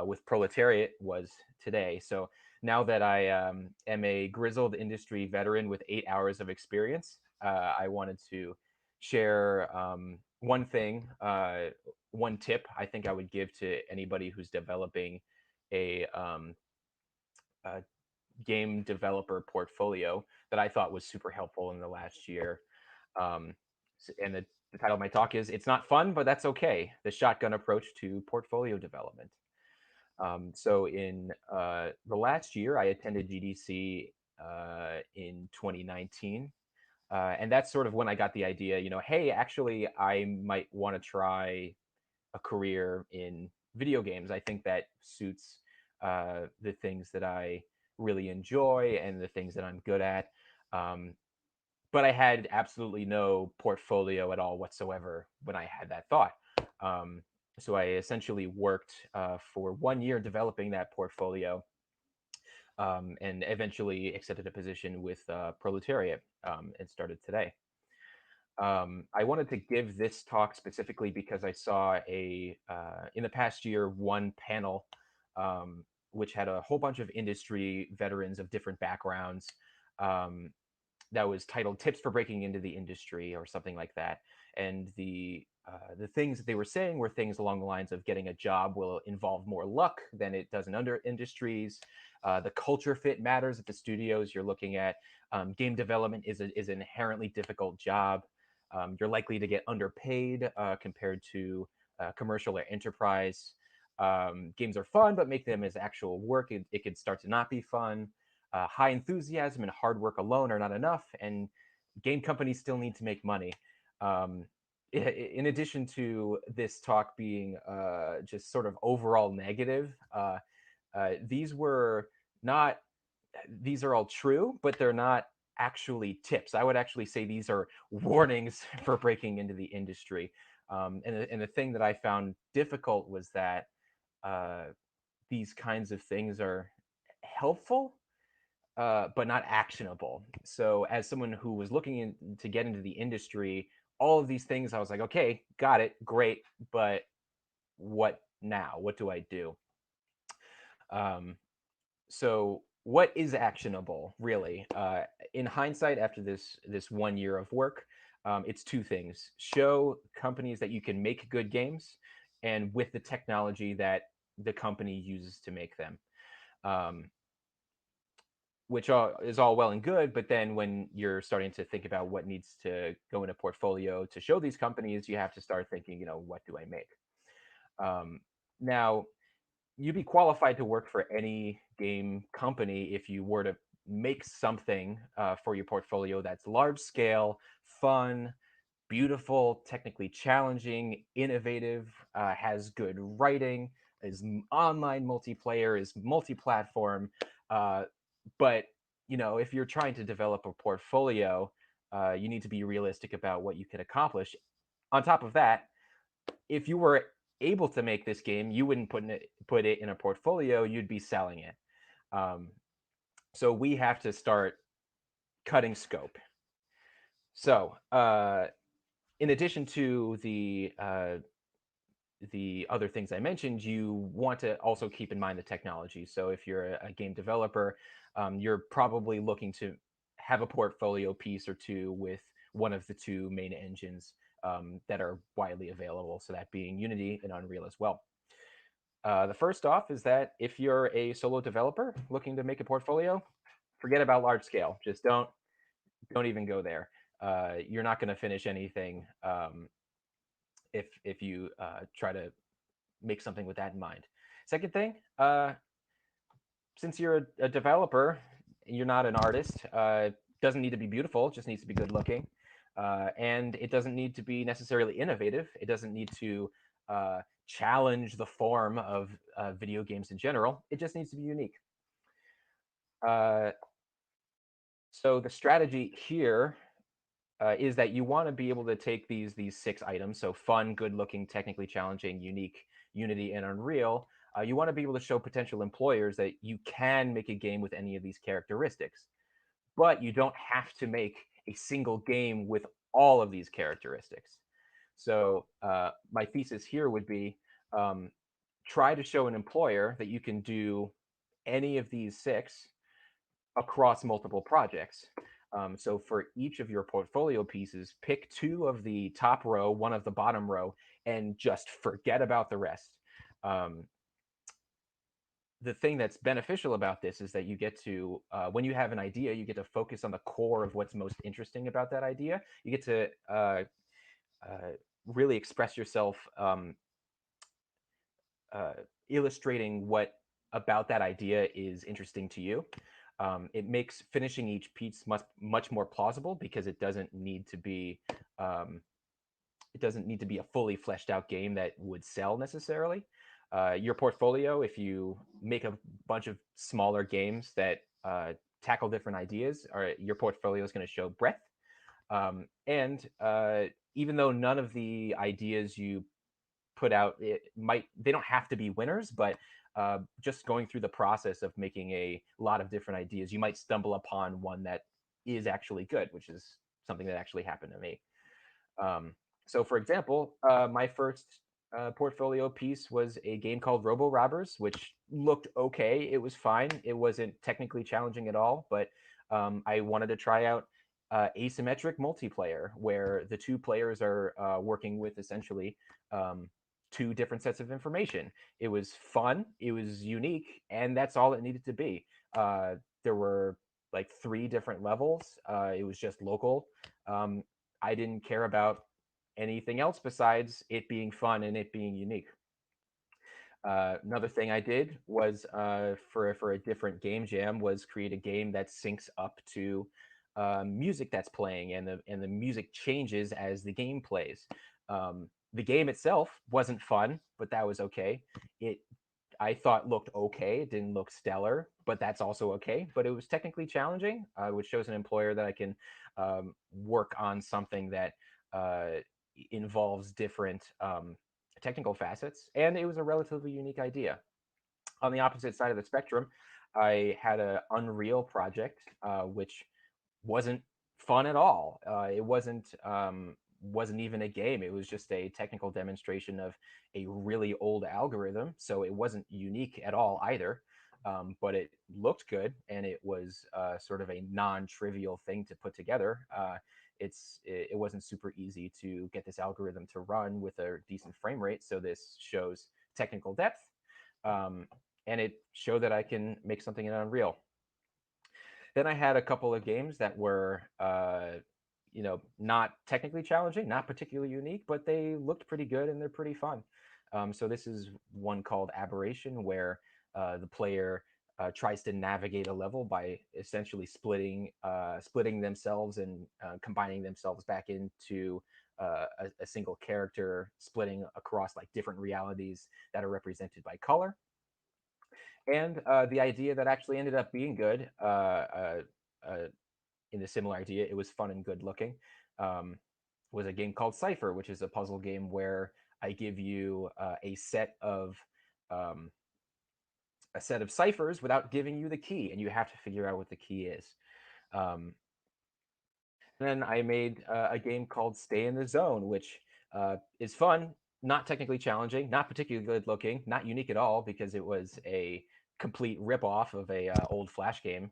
with Proletariat was today. So now that I am a grizzled industry veteran with 8 hours of experience, I wanted to share one thing, one tip I think I would give to anybody who's developing a game developer portfolio that I thought was super helpful in the last year. And the title of my talk is "It's Not Fun, but That's Okay: The Shotgun Approach to Portfolio Development." So in the last year, I attended GDC in 2019. And that's sort of when I got the idea, hey, actually, I might want to try a career in video games. I think that suits the things that I really enjoy and the things that I'm good at. But I had absolutely no portfolio at all whatsoever when I had that thought. So I essentially worked for 1 year developing that portfolio, and eventually accepted a position with Proletariat, and started today. I wanted to give this talk specifically because I saw in the past year, one panel which had a whole bunch of industry veterans of different backgrounds, that was titled "Tips for Breaking into the Industry" or something like that. And the things that they were saying were things along the lines of getting a job will involve more luck than it does in other industries. The culture fit matters at the studios you're looking at. Game development is an inherently difficult job. You're likely to get underpaid compared to commercial or enterprise. Games are fun, but make them as actual work, it could start to not be fun. High enthusiasm and hard work alone are not enough, and game companies still need to make money. In addition to this talk being just sort of overall negative, these are all true, but they're not actually tips. I would actually say these are warnings for breaking into the industry. And the thing that I found difficult was that these kinds of things are helpful, but not actionable. So as someone who was looking to get into the industry, all of these things, I was like, okay, got it, great, but what now? What do I do? So what is actionable, really? In hindsight, after this 1 year of work, it's two things: show companies that you can make good games, and with the technology that the company uses to make them. Which is all well and good, but then when you're starting to think about what needs to go in a portfolio to show these companies, you have to start thinking, what do I make? Now, you'd be qualified to work for any game company if you were to make something for your portfolio that's large scale, fun, beautiful, technically challenging, innovative, has good writing, is online multiplayer, is multi-platform. But if you're trying to develop a portfolio, you need to be realistic about what you can accomplish. On top of that, if you were able to make this game, you wouldn't put it in a portfolio, you'd be selling it. So we have to start cutting scope. So in addition to the other things I mentioned, you want to also keep in mind the technology. So if you're a game developer, you're probably looking to have a portfolio piece or two with one of the two main engines that are widely available, so that being Unity and Unreal as well. The first off is that if you're a solo developer looking to make a portfolio, forget about large scale. Just don't even go there. You're not going to finish anything if you try to make something with that in mind. Second thing, since you're a developer, you're not an artist. Doesn't need to be beautiful, just needs to be good looking. And it doesn't need to be necessarily innovative. It doesn't need to challenge the form of video games in general. It just needs to be unique. So the strategy here is that you want to be able to take these 6 items, so fun, good looking, technically challenging, unique, Unity, and Unreal. You want to be able to show potential employers that you can make a game with any of these characteristics, but you don't have to make a single game with all of these characteristics. So my thesis here would be try to show an employer that you can do any of these 6 across multiple projects. So for each of your portfolio pieces, pick 2 of the top row, 1 of the bottom row, and just forget about the rest. the thing that's beneficial about this is that you get to, when you have an idea, you get to focus on the core of what's most interesting about that idea. You get to really express yourself, illustrating what about that idea is interesting to you. It makes finishing each piece much more plausible because it doesn't need to be a fully fleshed out game that would sell necessarily. Your portfolio, if you make a bunch of smaller games that tackle different ideas, your portfolio is going to show breadth. And even though none of the ideas you put out, they don't have to be winners, but just going through the process of making a lot of different ideas, you might stumble upon one that is actually good, which is something that actually happened to me. So for example, my first portfolio piece was a game called Robo Robbers, which looked okay. It was fine. It wasn't technically challenging at all, but I wanted to try out asymmetric multiplayer, where the two players are working with essentially two different sets of information. It was fun, it was unique, and that's all it needed to be. There were like 3 different levels. It was just local. I didn't care about anything else besides it being fun and it being unique. Another thing I did was for a different game jam was create a game that syncs up to music that's playing, and the music changes as the game plays. The game itself wasn't fun, but that was okay. I thought looked okay. It didn't look stellar, but that's also okay. But it was technically challenging, which shows an employer that I can work on something that involves different technical facets, and it was a relatively unique idea. On the opposite side of the spectrum, I had an Unreal project, which wasn't fun at all. It wasn't even a game. It was just a technical demonstration of a really old algorithm. So it wasn't unique at all either. But it looked good, and it was sort of a non-trivial thing to put together. It wasn't super easy to get this algorithm to run with a decent frame rate. So this shows technical depth, and it showed that I can make something in Unreal. Then I had a couple of games that were, not technically challenging, not particularly unique, but they looked pretty good and they're pretty fun. So this is one called Aberration, where the player tries to navigate a level by essentially splitting themselves and combining themselves back into a single character, splitting across like different realities that are represented by color. And the idea that actually ended up being good, in a similar idea, it was fun and good looking, was a game called Cypher, which is a puzzle game where I give you a set of ciphers without giving you the key, and you have to figure out what the key is. Then I made a game called Stay in the Zone, which is fun, not technically challenging, not particularly good looking, not unique at all because it was a complete ripoff of a old Flash game.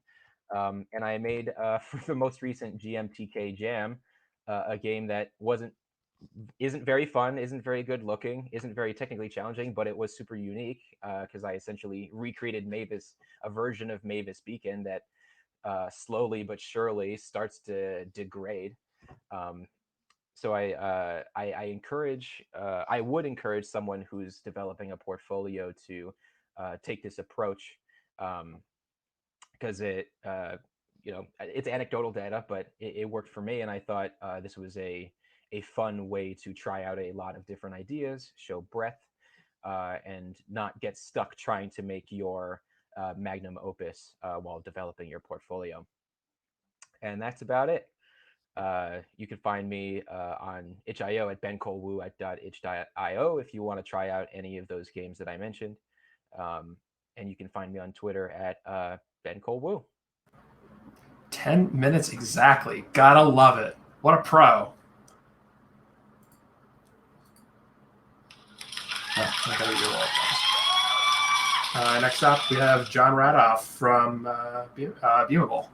And I made for the most recent GMTK Jam a game that isn't very fun, isn't very good looking, isn't very technically challenging, but it was super unique because I essentially recreated Mavis, a version of Mavis Beacon that slowly but surely starts to degrade. So I would encourage someone who's developing a portfolio to take this approach, because it's anecdotal data, but it worked for me, and I thought this was a fun way to try out a lot of different ideas, show breadth, and not get stuck trying to make your magnum opus while developing your portfolio. And that's about it. You can find me on itch.io at bencolwu at .itch.io if you want to try out any of those games that I mentioned. And you can find me on Twitter at bencolwu. 10 minutes exactly. Gotta love it. What a pro. I gotta do all of those. Next up, we have John Radoff from Viewable.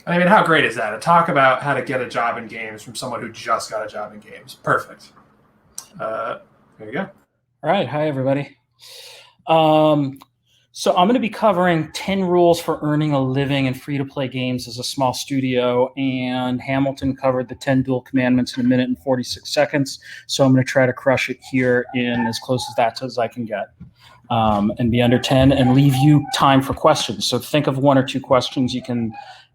I mean, how great is that? To talk about how to get a job in games from someone who just got a job in games. Perfect. There you go. All right. Hi, everybody. So I'm going to be covering 10 rules for earning a living in free-to-play games as a small studio, and Hamilton covered the 10 dual commandments in 1 minute and 46 seconds. So I'm going to try to crush it here in as close as that as I can get, and be under 10 and leave you time for questions. So think of 1 or 2 questions you can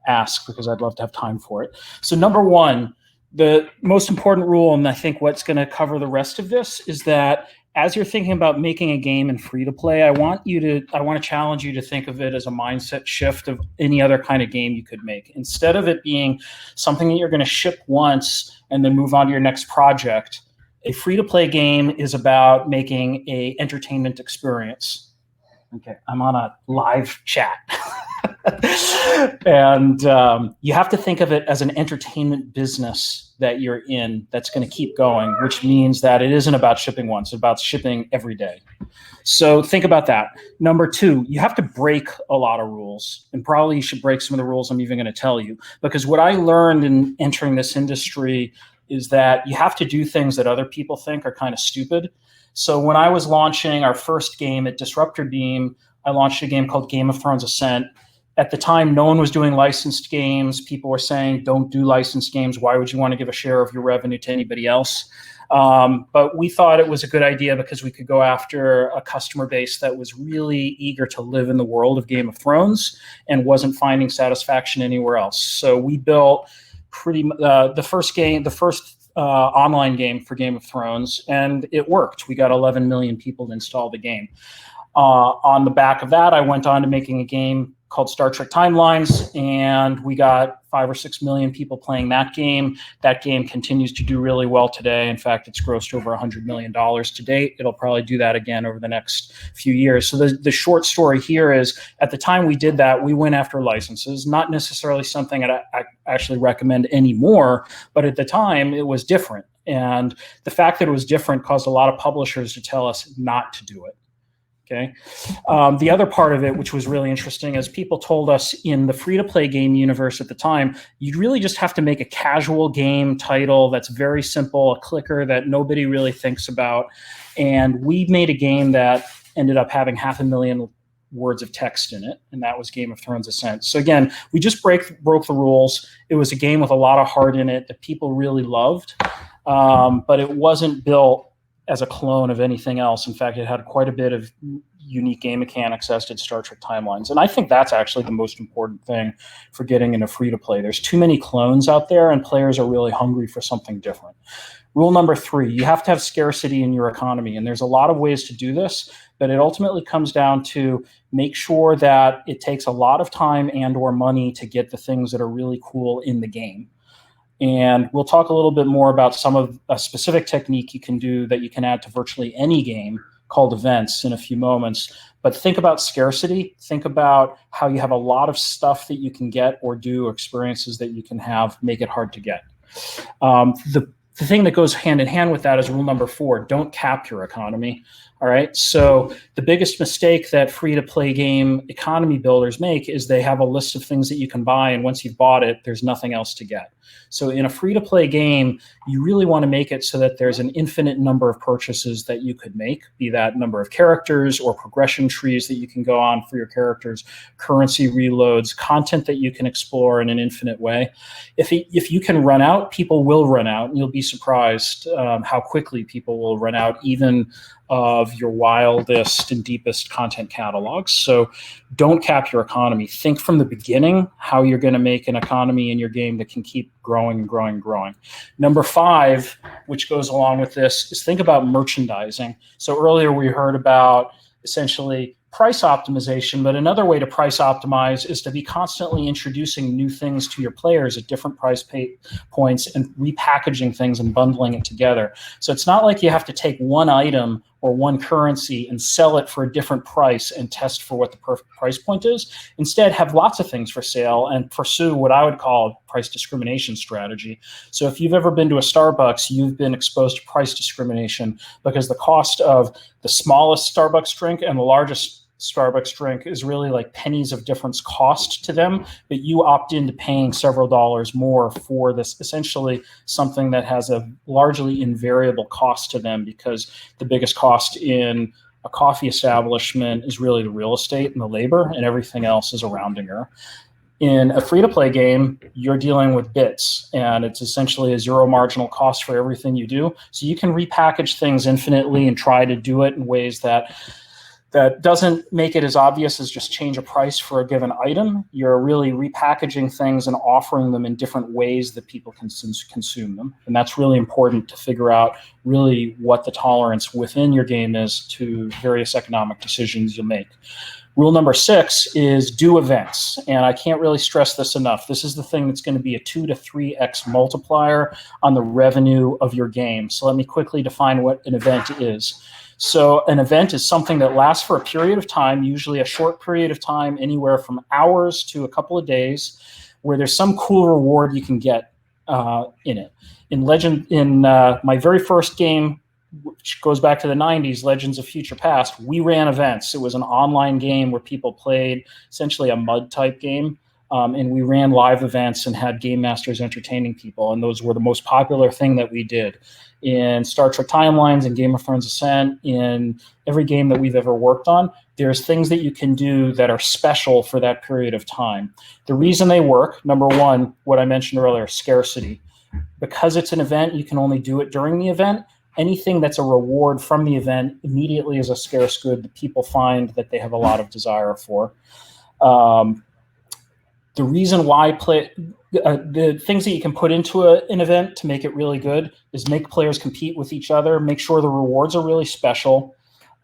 ask, because I'd love to have time for it. So number 1, the most important rule, and I think what's going to cover the rest of this, is that as you're thinking about making a game in free-to-play, I want to challenge you to think of it as a mindset shift of any other kind of game you could make. Instead of it being something that you're going to ship once and then move on to your next project, a free-to-play game is about making a entertainment experience. Okay, I'm on a live chat. And you have to think of it as an entertainment business that you're in that's going to keep going, which means that it isn't about shipping once, it's about shipping every day. So think about that. Number 2, you have to break a lot of rules, and probably you should break some of the rules I'm even going to tell you, because what I learned in entering this industry is that you have to do things that other people think are kind of stupid. So when I was launching our first game at Disruptor Beam, I launched a game called Game of Thrones Ascent. At the time, no one was doing licensed games. People were saying, don't do licensed games. Why would you want to give a share of your revenue to anybody else? But we thought it was a good idea because we could go after a customer base that was really eager to live in the world of Game of Thrones and wasn't finding satisfaction anywhere else. So we built the first online game for Game of Thrones, and it worked. We got 11 million people to install the game. On the back of that, I went on to making a game called Star Trek Timelines, and we got 5 or 6 million people playing that game. That game continues to do really well today. In fact, it's grossed over $100 million to date. It'll probably do that again over the next few years. So the short story here is, at the time we did that, we went after licenses, not necessarily something that I actually recommend anymore, but at the time it was different. And the fact that it was different caused a lot of publishers to tell us not to do it. Okay. The other part of it, which was really interesting, is people told us in the free-to-play game universe at the time, you'd really just have to make a casual game title that's very simple, a clicker that nobody really thinks about. And we made a game that ended up having 500,000 words of text in it, and that was Game of Thrones Ascent. So again, we just broke the rules. It was a game with a lot of heart in it that people really loved, but it wasn't built as a clone of anything else. In fact, it had quite a bit of unique game mechanics, as did Star Trek Timelines. And I think that's actually the most important thing for getting into free-to-play. There's too many clones out there, and players are really hungry for something different. Rule number 3, you have to have scarcity in your economy. And there's a lot of ways to do this, but it ultimately comes down to make sure that it takes a lot of time and or money to get the things that are really cool in the game. And we'll talk a little bit more about some of a specific technique you can do that you can add to virtually any game called events in a few moments. But think about scarcity. Think about how you have a lot of stuff that you can get or do, or experiences that you can have, make it hard to get. The thing that goes hand in hand with that is rule number 4, don't cap your economy. All right. So the biggest mistake that free-to-play game economy builders make is they have a list of things that you can buy, and once you've bought it, there's nothing else to get. So in a free-to-play game, you really want to make it so that there's an infinite number of purchases that you could make, be that number of characters or progression trees that you can go on for your characters, currency reloads, content that you can explore in an infinite way. If you can run out, people will run out, and you'll be surprised how quickly people will run out, even of your wildest and deepest content catalogs. So don't cap your economy. Think from the beginning how you're going to make an economy in your game that can keep growing and growing and growing. Number 5, which goes along with this, is think about merchandising. So earlier we heard about essentially price optimization, but another way to price optimize is to be constantly introducing new things to your players at different price points and repackaging things and bundling it together. So it's not like you have to take one item or one currency and sell it for a different price and test for what the perfect price point is. Instead, have lots of things for sale and pursue what I would call a price discrimination strategy. So if you've ever been to a Starbucks, you've been exposed to price discrimination because the cost of the smallest Starbucks drink and the largest Starbucks drink is really like pennies of difference cost to them, but you opt into paying several dollars more for this, essentially something that has a largely invariable cost to them, because the biggest cost in a coffee establishment is really the real estate and the labor, and everything else is a rounding error. In a free-to-play game, you're dealing with bits, and it's essentially a zero marginal cost for everything you do. So you can repackage things infinitely and try to do it in ways that doesn't make it as obvious as just change a price for a given item. You're really repackaging things and offering them in different ways that people can consume them. And that's really important to figure out really what the tolerance within your game is to various economic decisions you'll make. Rule number 6 is do events. And I can't really stress this enough. This is the thing that's going to be a 2 to 3x multiplier on the revenue of your game. So let me quickly define what an event is. So an event is something that lasts for a period of time, usually a short period of time, anywhere from hours to a couple of days, where there's some cool reward you can get in it. In my very first game, which goes back to the 90s, Legends of Future Past, we ran events. It was an online game where people played essentially a mud type game. And we ran live events and had game masters entertaining people. And those were the most popular thing that we did. In Star Trek Timelines and Game of Thrones Ascent, in every game that we've ever worked on, there's things that you can do that are special for that period of time. The reason they work, number one, what I mentioned earlier, scarcity. Because it's an event, you can only do it during the event. Anything that's a reward from the event immediately is a scarce good that people find that they have a lot of desire for. The reason why the things that you can put into an event to make it really good is make players compete with each other, make sure the rewards are really special.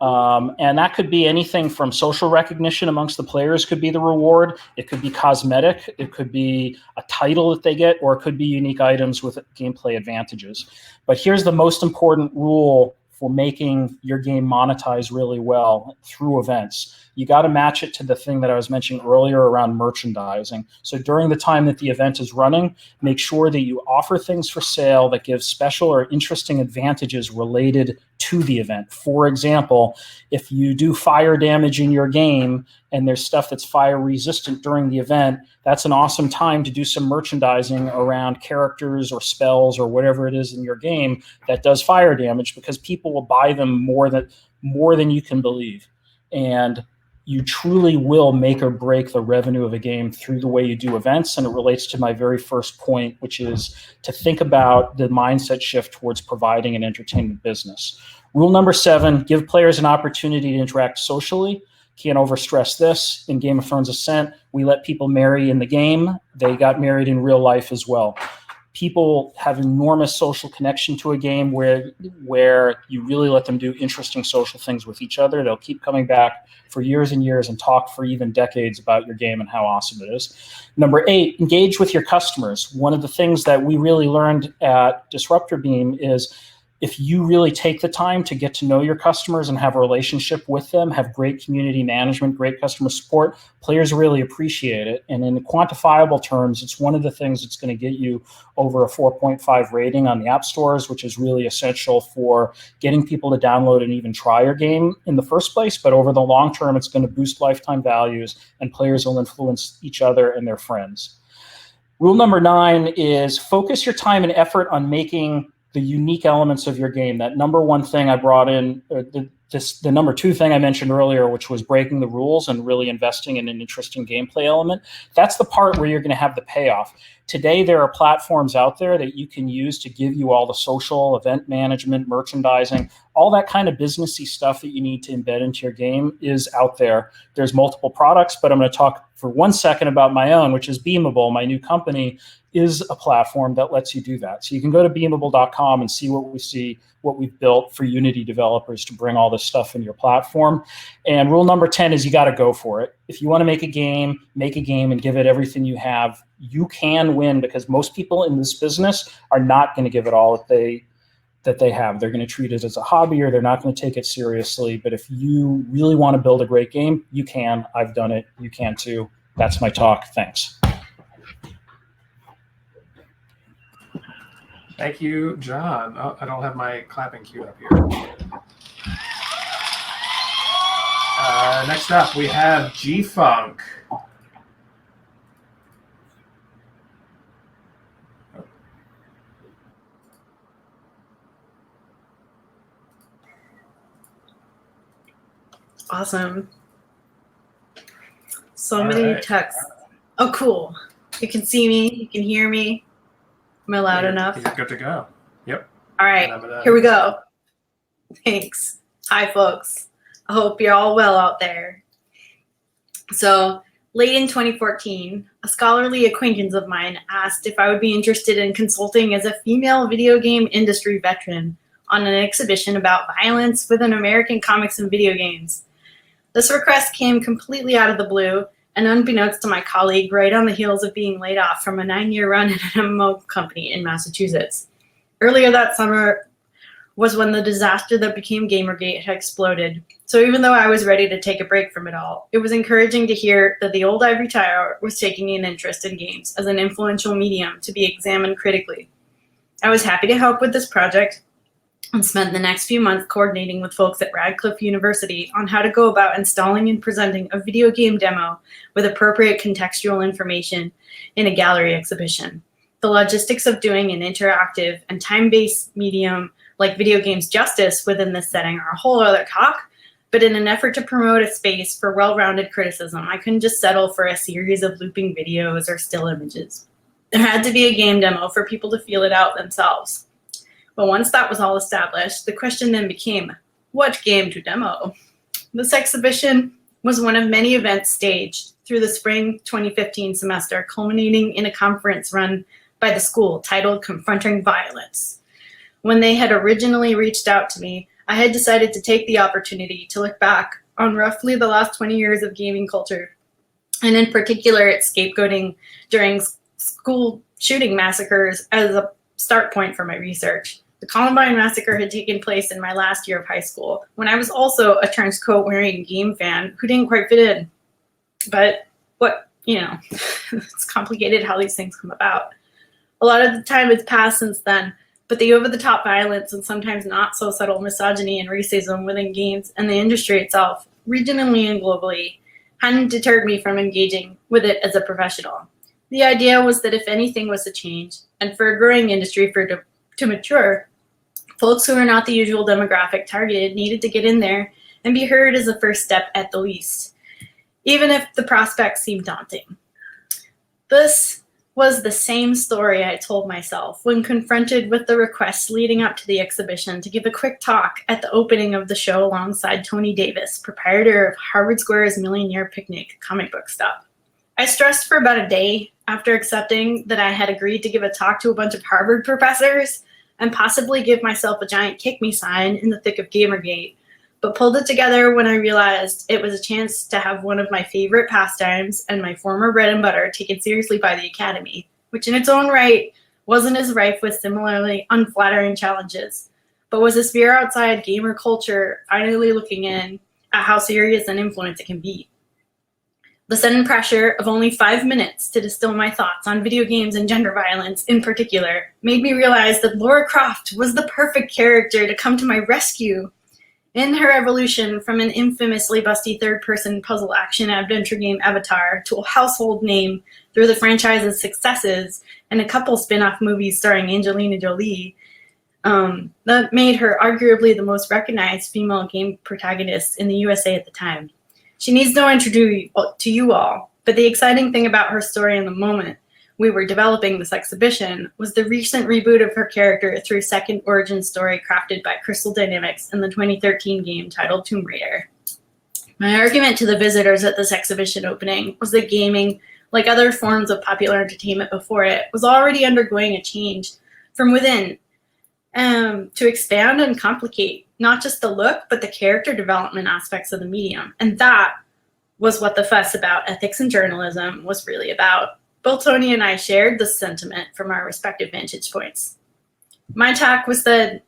And that could be anything from social recognition amongst the players could be the reward. It could be cosmetic. It could be a title that they get, or it could be unique items with gameplay advantages. But here's the most important rule for making your game monetize really well through events. You got to match it to the thing that I was mentioning earlier around merchandising. So during the time that the event is running, make sure that you offer things for sale that give special or interesting advantages related to the event. For example, if you do fire damage in your game and there's stuff that's fire resistant during the event, that's an awesome time to do some merchandising around characters or spells or whatever it is in your game that does fire damage, because people will buy them more than you can believe. And you truly will make or break the revenue of a game through the way you do events. And it relates to my very first point, which is to think about the mindset shift towards providing an entertainment business. Rule number 7, give players an opportunity to interact socially. Can't overstress this. In Game of Thrones Ascent, we let people marry in the game. They got married in real life as well. People have enormous social connection to a game where you really let them do interesting social things with each other. They'll keep coming back for years and years and talk for even decades about your game and how awesome it is. Number 8, engage with your customers. One of the things that we really learned at Disruptor Beam is if you really take the time to get to know your customers and have a relationship with them, have great community management, great customer support, players really appreciate it. And in quantifiable terms, it's one of the things that's going to get you over a 4.5 rating on the app stores, which is really essential for getting people to download and even try your game in the first place. But over the long term, it's going to boost lifetime values, and players will influence each other and their friends. Rule number 9 is focus your time and effort on making the unique elements of your game. That number 1 thing I brought in, the number 2 thing I mentioned earlier, which was breaking the rules and really investing in an interesting gameplay element. That's the part where you're going to have the payoff. Today, there are platforms out there that you can use to give you all the social, event management, merchandising, all that kind of businessy stuff that you need to embed into your game is out there. There's multiple products, but I'm going to talk for 1 second about my own, which is Beamable. My new company is a platform that lets you do that. So you can go to beamable.com and see what we've built for Unity developers to bring all this stuff in your platform. And rule number 10 is you got to go for it. If you want to make a game and give it everything you have. You can win, because most people in this business are not going to give it all that they have. They're going to treat it as a hobby, or they're not going to take it seriously. But if you really want to build a great game, you can. I've done it. You can too. That's my talk. Thanks. Thank you, John. Oh, I don't have my clapping queued up here. Next up, we have G-Funk. Awesome. So All many right. texts. Oh, cool. You can see me. You can hear me. Am I loud enough? You're good to go. Yep. All right. Here we go. Thanks. Hi, folks. I hope you're all well out there. So, late in 2014, a scholarly acquaintance of mine asked if I would be interested in consulting as a female video game industry veteran on an exhibition about violence within American comics and video games. This request came completely out of the blue and unbeknownst to my colleague, right on the heels of being laid off from a 9-year run at an MMO company in Massachusetts. Earlier that summer was when the disaster that became Gamergate had exploded. So even though I was ready to take a break from it all, it was encouraging to hear that the old ivory tower was taking an interest in games as an influential medium to be examined critically. I was happy to help with this project and spent the next few months coordinating with folks at Radcliffe University on how to go about installing and presenting a video game demo with appropriate contextual information in a gallery exhibition. The logistics of doing an interactive and time-based medium like video games justice within this setting are a whole other talk, but in an effort to promote a space for well-rounded criticism, I couldn't just settle for a series of looping videos or still images. There had to be a game demo for people to feel it out themselves. But once that was all established, the question then became, what game to demo? This exhibition was one of many events staged through the spring 2015 semester, culminating in a conference run by the school titled Confronting Violence. When they had originally reached out to me, I had decided to take the opportunity to look back on roughly the last 20 years of gaming culture, and in particular its scapegoating during school shooting massacres as a start point for my research. The Columbine massacre had taken place in my last year of high school, when I was also a trench coat wearing game fan who didn't quite fit in. But it's complicated how these things come about. A lot of the time has passed since then, but the over-the-top violence and sometimes not so subtle misogyny and racism within games and the industry itself, regionally and globally, hadn't deterred me from engaging with it as a professional. The idea was that if anything was to change, and for a growing industry to mature, folks who are not the usual demographic targeted needed to get in there and be heard as a first step at the least, even if the prospects seemed daunting. This was the same story I told myself when confronted with the request leading up to the exhibition to give a quick talk at the opening of the show alongside Tony Davis, proprietor of Harvard Square's Million Year Picnic comic book stop. I stressed for about a day after accepting that I had agreed to give a talk to a bunch of Harvard professors and possibly give myself a giant kick-me sign in the thick of Gamergate, but pulled it together when I realized it was a chance to have one of my favorite pastimes and my former bread and butter taken seriously by the Academy, which in its own right wasn't as rife with similarly unflattering challenges, but was a sphere outside gamer culture finally looking in at how serious an influence it can be. The sudden pressure of only 5 minutes to distill my thoughts on video games and gender violence in particular made me realize that Lara Croft was the perfect character to come to my rescue. In her evolution from an infamously busty third-person puzzle action adventure game avatar to a household name through the franchise's successes and a couple spin-off movies starring Angelina Jolie, that made her arguably the most recognized female game protagonist in the USA at the time. She needs no introduction to you all, but the exciting thing about her story in the moment we were developing this exhibition was the recent reboot of her character through second origin story crafted by Crystal Dynamics in the 2013 game titled Tomb Raider. My argument to the visitors at this exhibition opening was that gaming, like other forms of popular entertainment before it, was already undergoing a change from within to expand and complicate not just the look, but the character development aspects of the medium. And that was what the fuss about ethics and journalism was really about. Both Tony and I shared this sentiment from our respective vantage points. My talk was that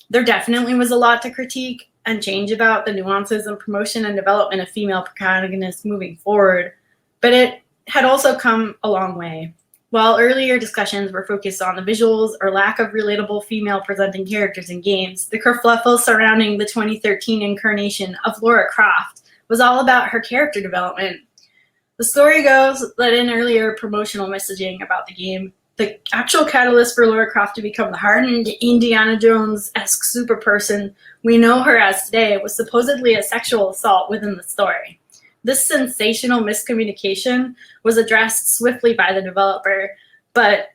there definitely was a lot to critique and change about the nuances and promotion and development of female protagonists moving forward, but it had also come a long way. While earlier discussions were focused on the visuals or lack of relatable female presenting characters in games, the kerfluffle surrounding the 2013 incarnation of Lara Croft was all about her character development. The story goes that in earlier promotional messaging about the game, the actual catalyst for Lara Croft to become the hardened Indiana Jones-esque super person we know her as today was supposedly a sexual assault within the story. This sensational miscommunication was addressed swiftly by the developer, but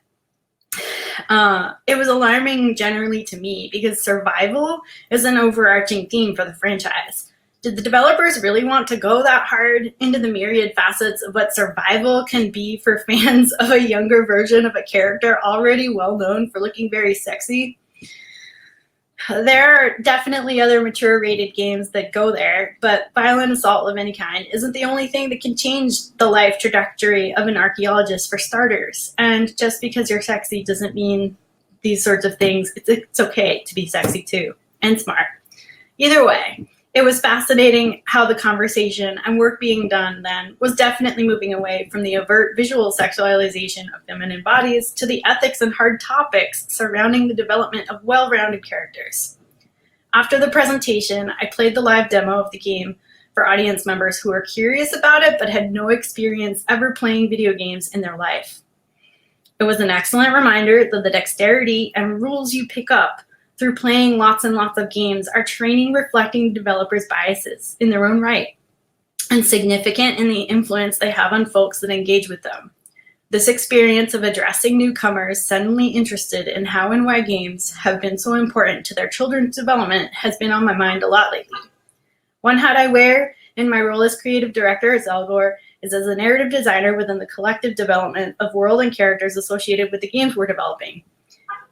it was alarming generally to me because survival is an overarching theme for the franchise. Did the developers really want to go that hard into the myriad facets of what survival can be for fans of a younger version of a character already well known for looking very sexy? There are definitely other mature rated games that go there, but violent assault of any kind isn't the only thing that can change the life trajectory of an archaeologist for starters. And just because you're sexy doesn't mean these sorts of things. It's okay to be sexy too, and smart. Either way, it was fascinating how the conversation and work being done then was definitely moving away from the overt visual sexualization of feminine bodies to the ethics and hard topics surrounding the development of well-rounded characters. After the presentation, I played the live demo of the game for audience members who were curious about it but had no experience ever playing video games in their life. It was an excellent reminder that the dexterity and rules you pick up through playing lots and lots of games are training reflecting developers' biases in their own right and significant in the influence they have on folks that engage with them. This experience of addressing newcomers suddenly interested in how and why games have been so important to their children's development has been on my mind a lot lately. One hat I wear in my role as creative director at Zelgor is as a narrative designer within the collective development of world and characters associated with the games we're developing.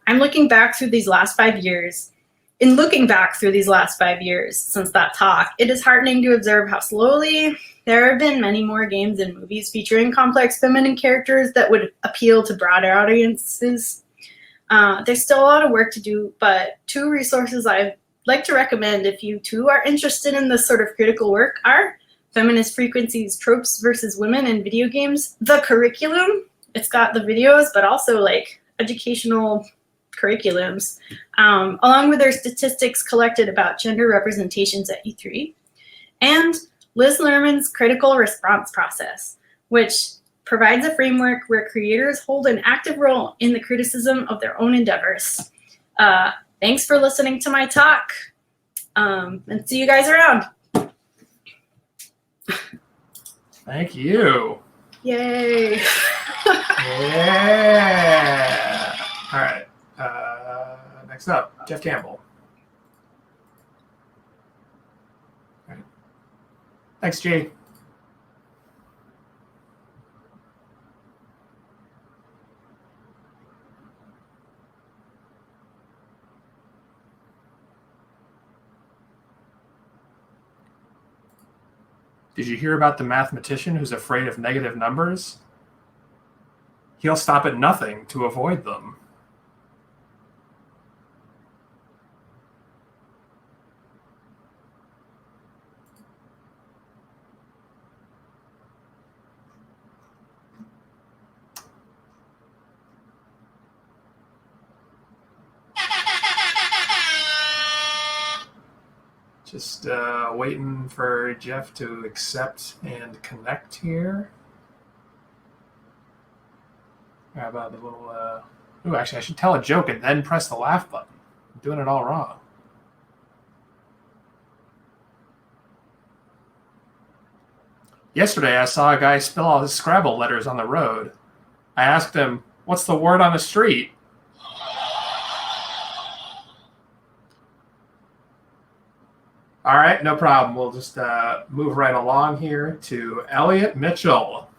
I'm looking back through these last 5 years. In looking back through these last 5 years since that talk, it is heartening to observe how slowly there have been many more games and movies featuring complex feminine characters that would appeal to broader audiences. There's still a lot of work to do, but 2 resources I'd like to recommend if you too are interested in this sort of critical work are Feminist Frequencies, Tropes versus Women in Video Games, The Curriculum. It's got the videos, but also like educational curriculums, along with their statistics collected about gender representations at E3, and Liz Lerman's Critical Response Process, which provides a framework where creators hold an active role in the criticism of their own endeavors. Thanks for listening to my talk, and see you guys around. Thank you. Yay. Yeah. All right. Next up, Jeff Campbell. All right. Thanks, Jay. Did you hear about the mathematician who's afraid of negative numbers? He'll stop at nothing to avoid them. Just waiting for Jeff to accept and connect here. How about the little... Ooh, actually, I should tell a joke and then press the laugh button. I'm doing it all wrong. Yesterday, I saw a guy spill all his Scrabble letters on the road. I asked him, "What's the word on the street?" All right, no problem. We'll just move right along here to Elliot Mitchell.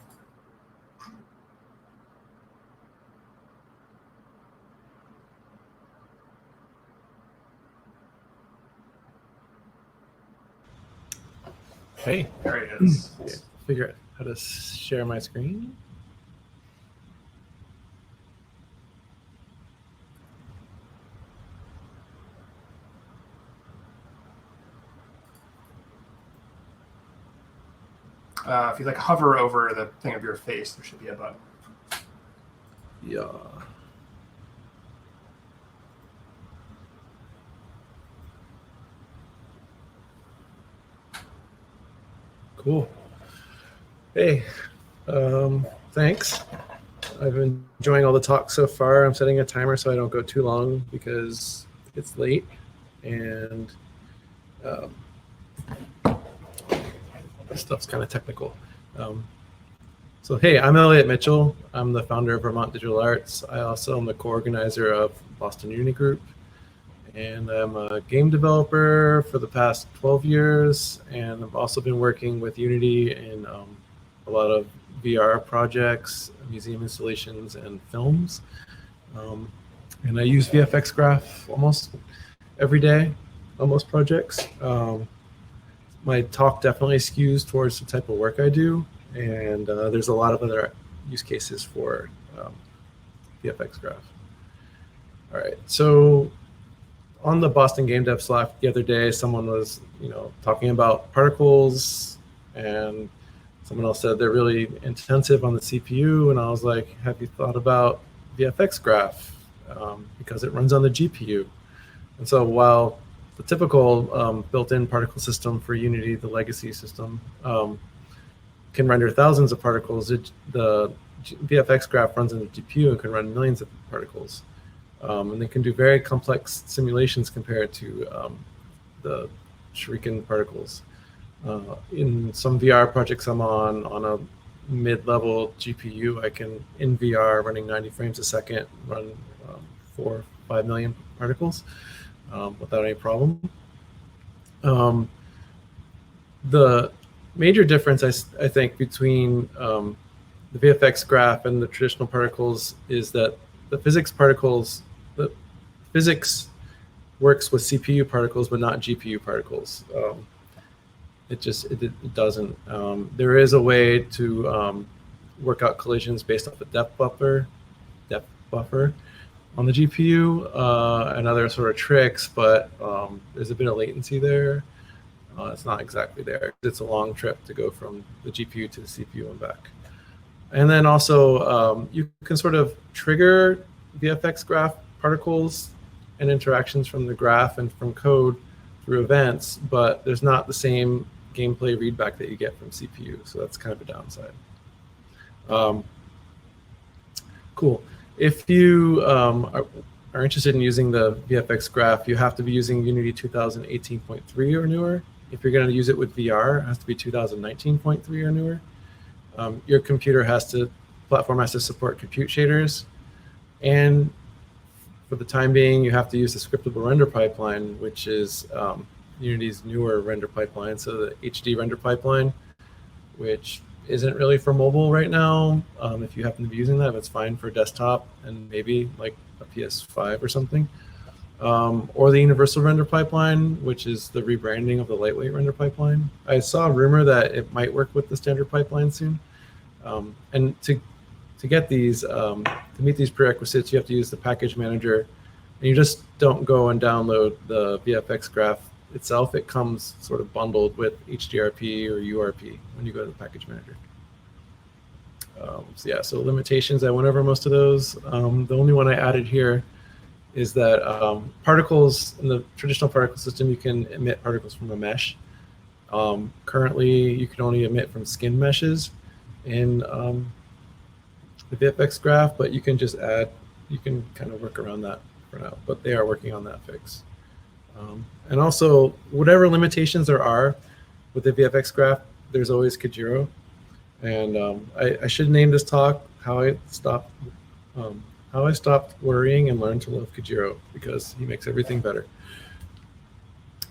Hey. There he is. Figure out how to share my screen. If you like hover over the thing of your face, there should be a button. Yeah. Cool. Hey, thanks. I've been enjoying all the talks so far. I'm setting a timer so I don't go too long because it's late. And this stuff's kind of technical. So hey, I'm Elliot Mitchell. I'm the founder of Vermont Digital Arts. I also am the co-organizer of Boston Unity Group. And I'm a game developer for the past 12 years. And I've also been working with Unity in a lot of VR projects, museum installations, and films. And I use VFX Graph almost every day on most projects. My talk definitely skews towards the type of work I do. And there's a lot of other use cases for VFX Graph. All right, so on the Boston Game Dev Slack the other day, someone was, talking about particles, and someone else said they're really intensive on the CPU, and I was like, have you thought about VFX Graph? Because it runs on the GPU. And so while the typical built-in particle system for Unity, the legacy system, can render thousands of particles, the VFX Graph runs on the GPU and can run millions of particles. And they can do very complex simulations compared to the Shuriken particles. In some VR projects I'm on a mid-level GPU, I can, in VR, running 90 frames a second, run 4 or 5 million particles without any problem. The major difference, I think, between the VFX Graph and the traditional particles is that the physics works with CPU particles, but not GPU particles. It doesn't. There is a way to work out collisions based off the depth buffer on the GPU and other sort of tricks, but there's a bit of latency there. It's not exactly there. It's a long trip to go from the GPU to the CPU and back. And then also you can sort of trigger VFX Graph particles and interactions from the graph and from code through events, but there's not the same gameplay readback that you get from CPU. So that's kind of a downside. Cool. If you are interested in using the VFX Graph, you have to be using Unity 2018.3 or newer. If you're going to use it with VR, it has to be 2019.3 or newer. Your platform has to support compute shaders. And for the time being, you have to use the scriptable render pipeline, which is Unity's newer render pipeline. So the HD render pipeline, which isn't really for mobile right now. If you happen to be using that, it's fine for desktop and maybe like a PS5 or something. Or the universal render pipeline, which is the rebranding of the lightweight render pipeline. I saw a rumor that it might work with the standard pipeline soon. And to get these, to meet these prerequisites, you have to use the package manager. And you just don't go and download the VFX Graph itself. It comes sort of bundled with HDRP or URP when you go to the package manager. So limitations, I went over most of those. The only one I added here is that particles in the traditional particle system, you can emit particles from a mesh. Currently, you can only emit from skin meshes in the VFX Graph, but you can just add, you can kind of work around that for now, but they are working on that fix. And also, whatever limitations there are with the VFX Graph, there's always Kajiro. And I should name this talk how I stopped worrying and learned to love Kajiro, because he makes everything better.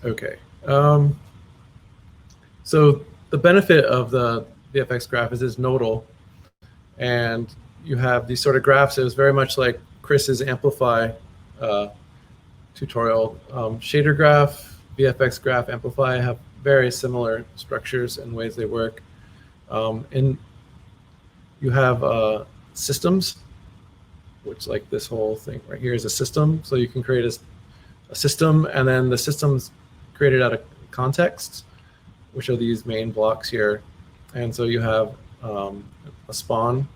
Okay. So the benefit of the VFX Graph is it's nodal, and you have these sort of graphs. It was very much like Chris's Amplify tutorial. Shader Graph, VFX Graph, Amplify have very similar structures and ways they work. And you have systems, which like this whole thing right here is a system. So you can create a system, and then the system's created out of contexts, which are these main blocks here. And so you have a spawn,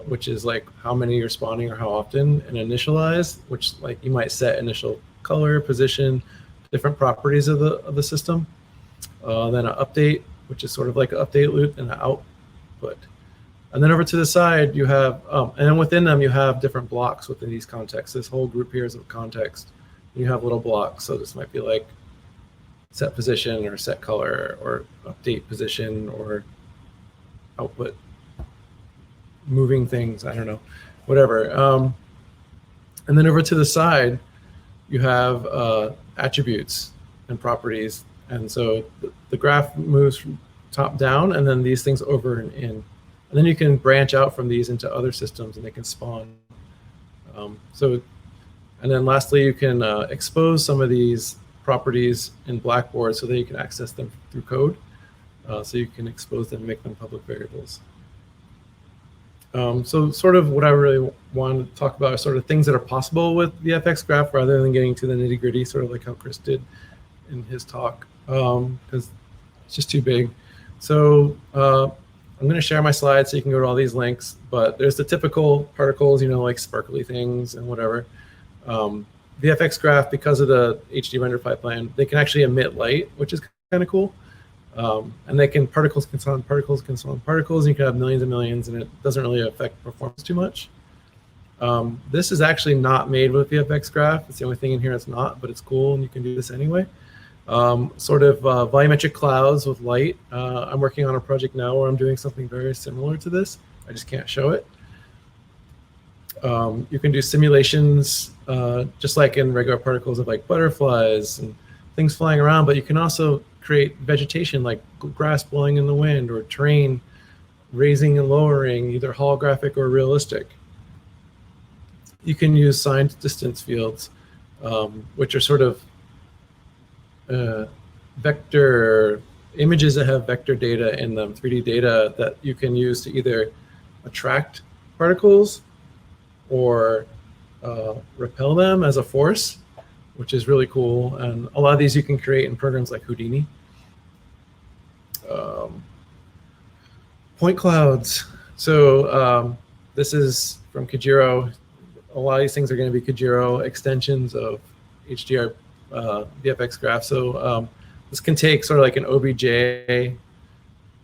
which is like how many you're spawning or how often, and initialize, which like you might set initial color, position, different properties of the system. Then an update, which is sort of like an update loop and an output. And then over to the side, you have, and then within them, you have different blocks within these contexts. This whole group here is a context. You have little blocks. So this might be like set position or set color or update position or output moving things. I don't know, whatever. And then over to the side, you have attributes and properties. And so the graph moves from top down, and then these things over and in. And then you can branch out from these into other systems, and they can spawn. And then lastly, you can expose some of these properties in Blackboard so that you can access them through code. So you can expose them and make them public variables. So sort of what I really want to talk about are sort of things that are possible with the FX graph rather than getting to the nitty gritty, sort of like how Chris did in his talk, because it's just too big. So I'm going to share my slides so you can go to all these links, but there's the typical particles, you know, like sparkly things and whatever. The FX graph, because of the HD render pipeline, they can actually emit light, which is kind of cool. And they can, particles can spawn particles, and you can have millions and millions, and it doesn't really affect performance too much. This is actually not made with VFX graph. It's the only thing in here that's not, but it's cool, and you can do this anyway. Sort of volumetric clouds with light. I'm working on a project now where I'm doing something very similar to this. I just can't show it. You can do simulations just like in regular particles of like butterflies and things flying around, but you can also create vegetation like grass blowing in the wind or terrain raising and lowering, either holographic or realistic. You can use signed distance fields, which are sort of vector images that have vector data in them, 3D data that you can use to either attract particles or repel them as a force, which is really cool. And a lot of these you can create in programs like Houdini. Point clouds. So this is from Kajiro. A lot of these things are going to be Kajiro extensions of HDR VFX graph. So this can take sort of like an OBJ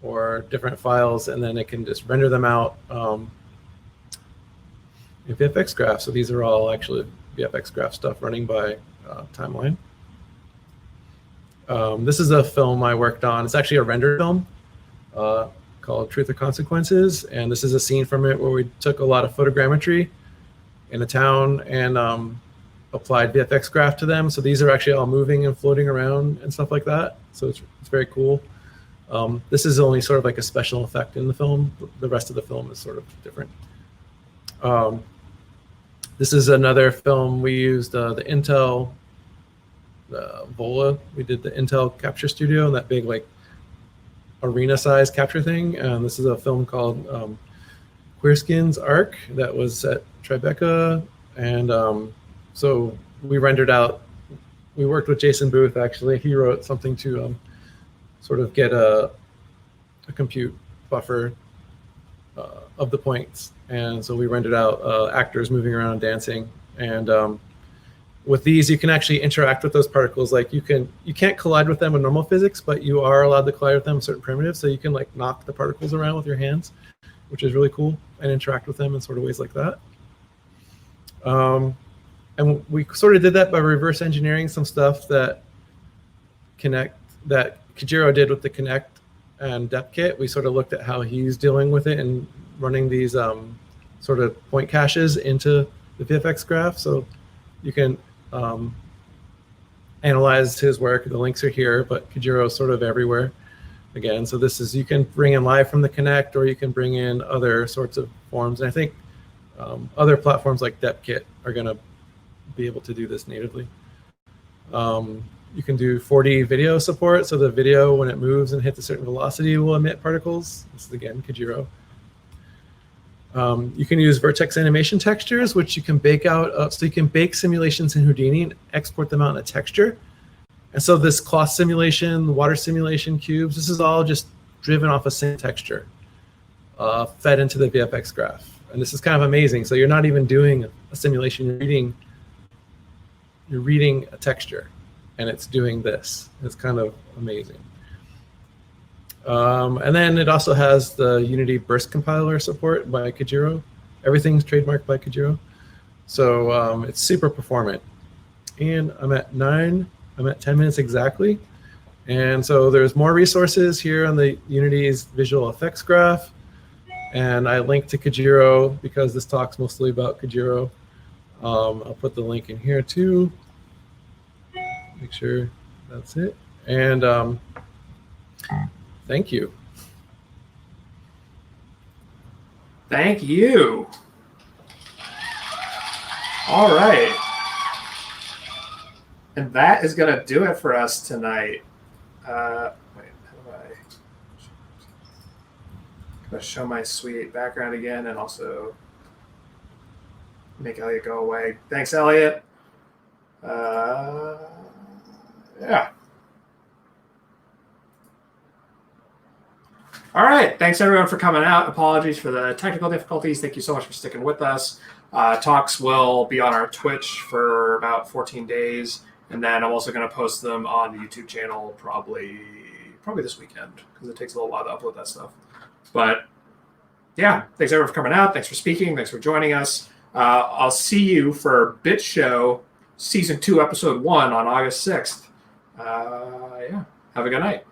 or different files, and then it can just render them out in VFX graph. So these are all actually VFX graph stuff running by Timeline. This is a film I worked on. It's actually a render film called Truth or Consequences, and this is a scene from it where we took a lot of photogrammetry in a town and applied VFX graph to them. So these are actually all moving and floating around and stuff like that. So it's very cool. This is only sort of like a special effect in the film. The rest of the film is sort of different. This is another film. We used the Intel Vola. We did the Intel Capture Studio and that big like arena size capture thing. And this is a film called Queerskin's Arc that was at Tribeca. And so we rendered out, we worked with Jason Booth actually. He wrote something to sort of get a compute buffer of the points. And so we rendered out actors moving around dancing. And with these, you can actually interact with those particles. Like you can't collide with them in normal physics, but you are allowed to collide with them in certain primitives. So you can like knock the particles around with your hands, which is really cool, and interact with them in sort of ways like that. And we sort of did that by reverse engineering some stuff that Kajiro did with the Connect and DepKit. We sort of looked at how he's dealing with it and running these sort of point caches into the VFX graph. So you can analyze his work. The links are here, but Kajiro is sort of everywhere. Again, so this is, you can bring in live from the Connect, or you can bring in other sorts of forms. And I think other platforms like DepKit are going to be able to do this natively. You can do 4D video support. So the video, when it moves and hits a certain velocity, will emit particles. This is again Kajiro. You can use vertex animation textures, which you can bake out. So you can bake simulations in Houdini and export them out in a texture. And so this cloth simulation, water simulation cubes, this is all just driven off a single texture, fed into the VFX graph. And this is kind of amazing. So you're not even doing a simulation, you're reading a texture, and it's doing this. It's kind of amazing. And then it also has the Unity burst compiler support by Kajiro. Everything's trademarked by Kajiro. So it's super performant. And I'm at 10 minutes exactly. And so there's more resources here on the Unity's visual effects graph. And I linked to Kajiro because this talk's mostly about Kajiro. I'll put the link in here too. Make sure that's it. And thank you. Thank you. All right. And that is going to do it for us tonight. Wait, how do I... I'm going to show my sweet background again and also make Elliot go away. Thanks, Elliot. Yeah. All right. Thanks, everyone, for coming out. Apologies for the technical difficulties. Thank you so much for sticking with us. Talks will be on our Twitch for about 14 days. And then I'm also going to post them on the YouTube channel probably this weekend because it takes a little while to upload that stuff. But yeah, thanks everyone for coming out. Thanks for speaking. Thanks for joining us. I'll see you for Bit Show Season 2, Episode 1 on August 6th. Yeah, have a good night.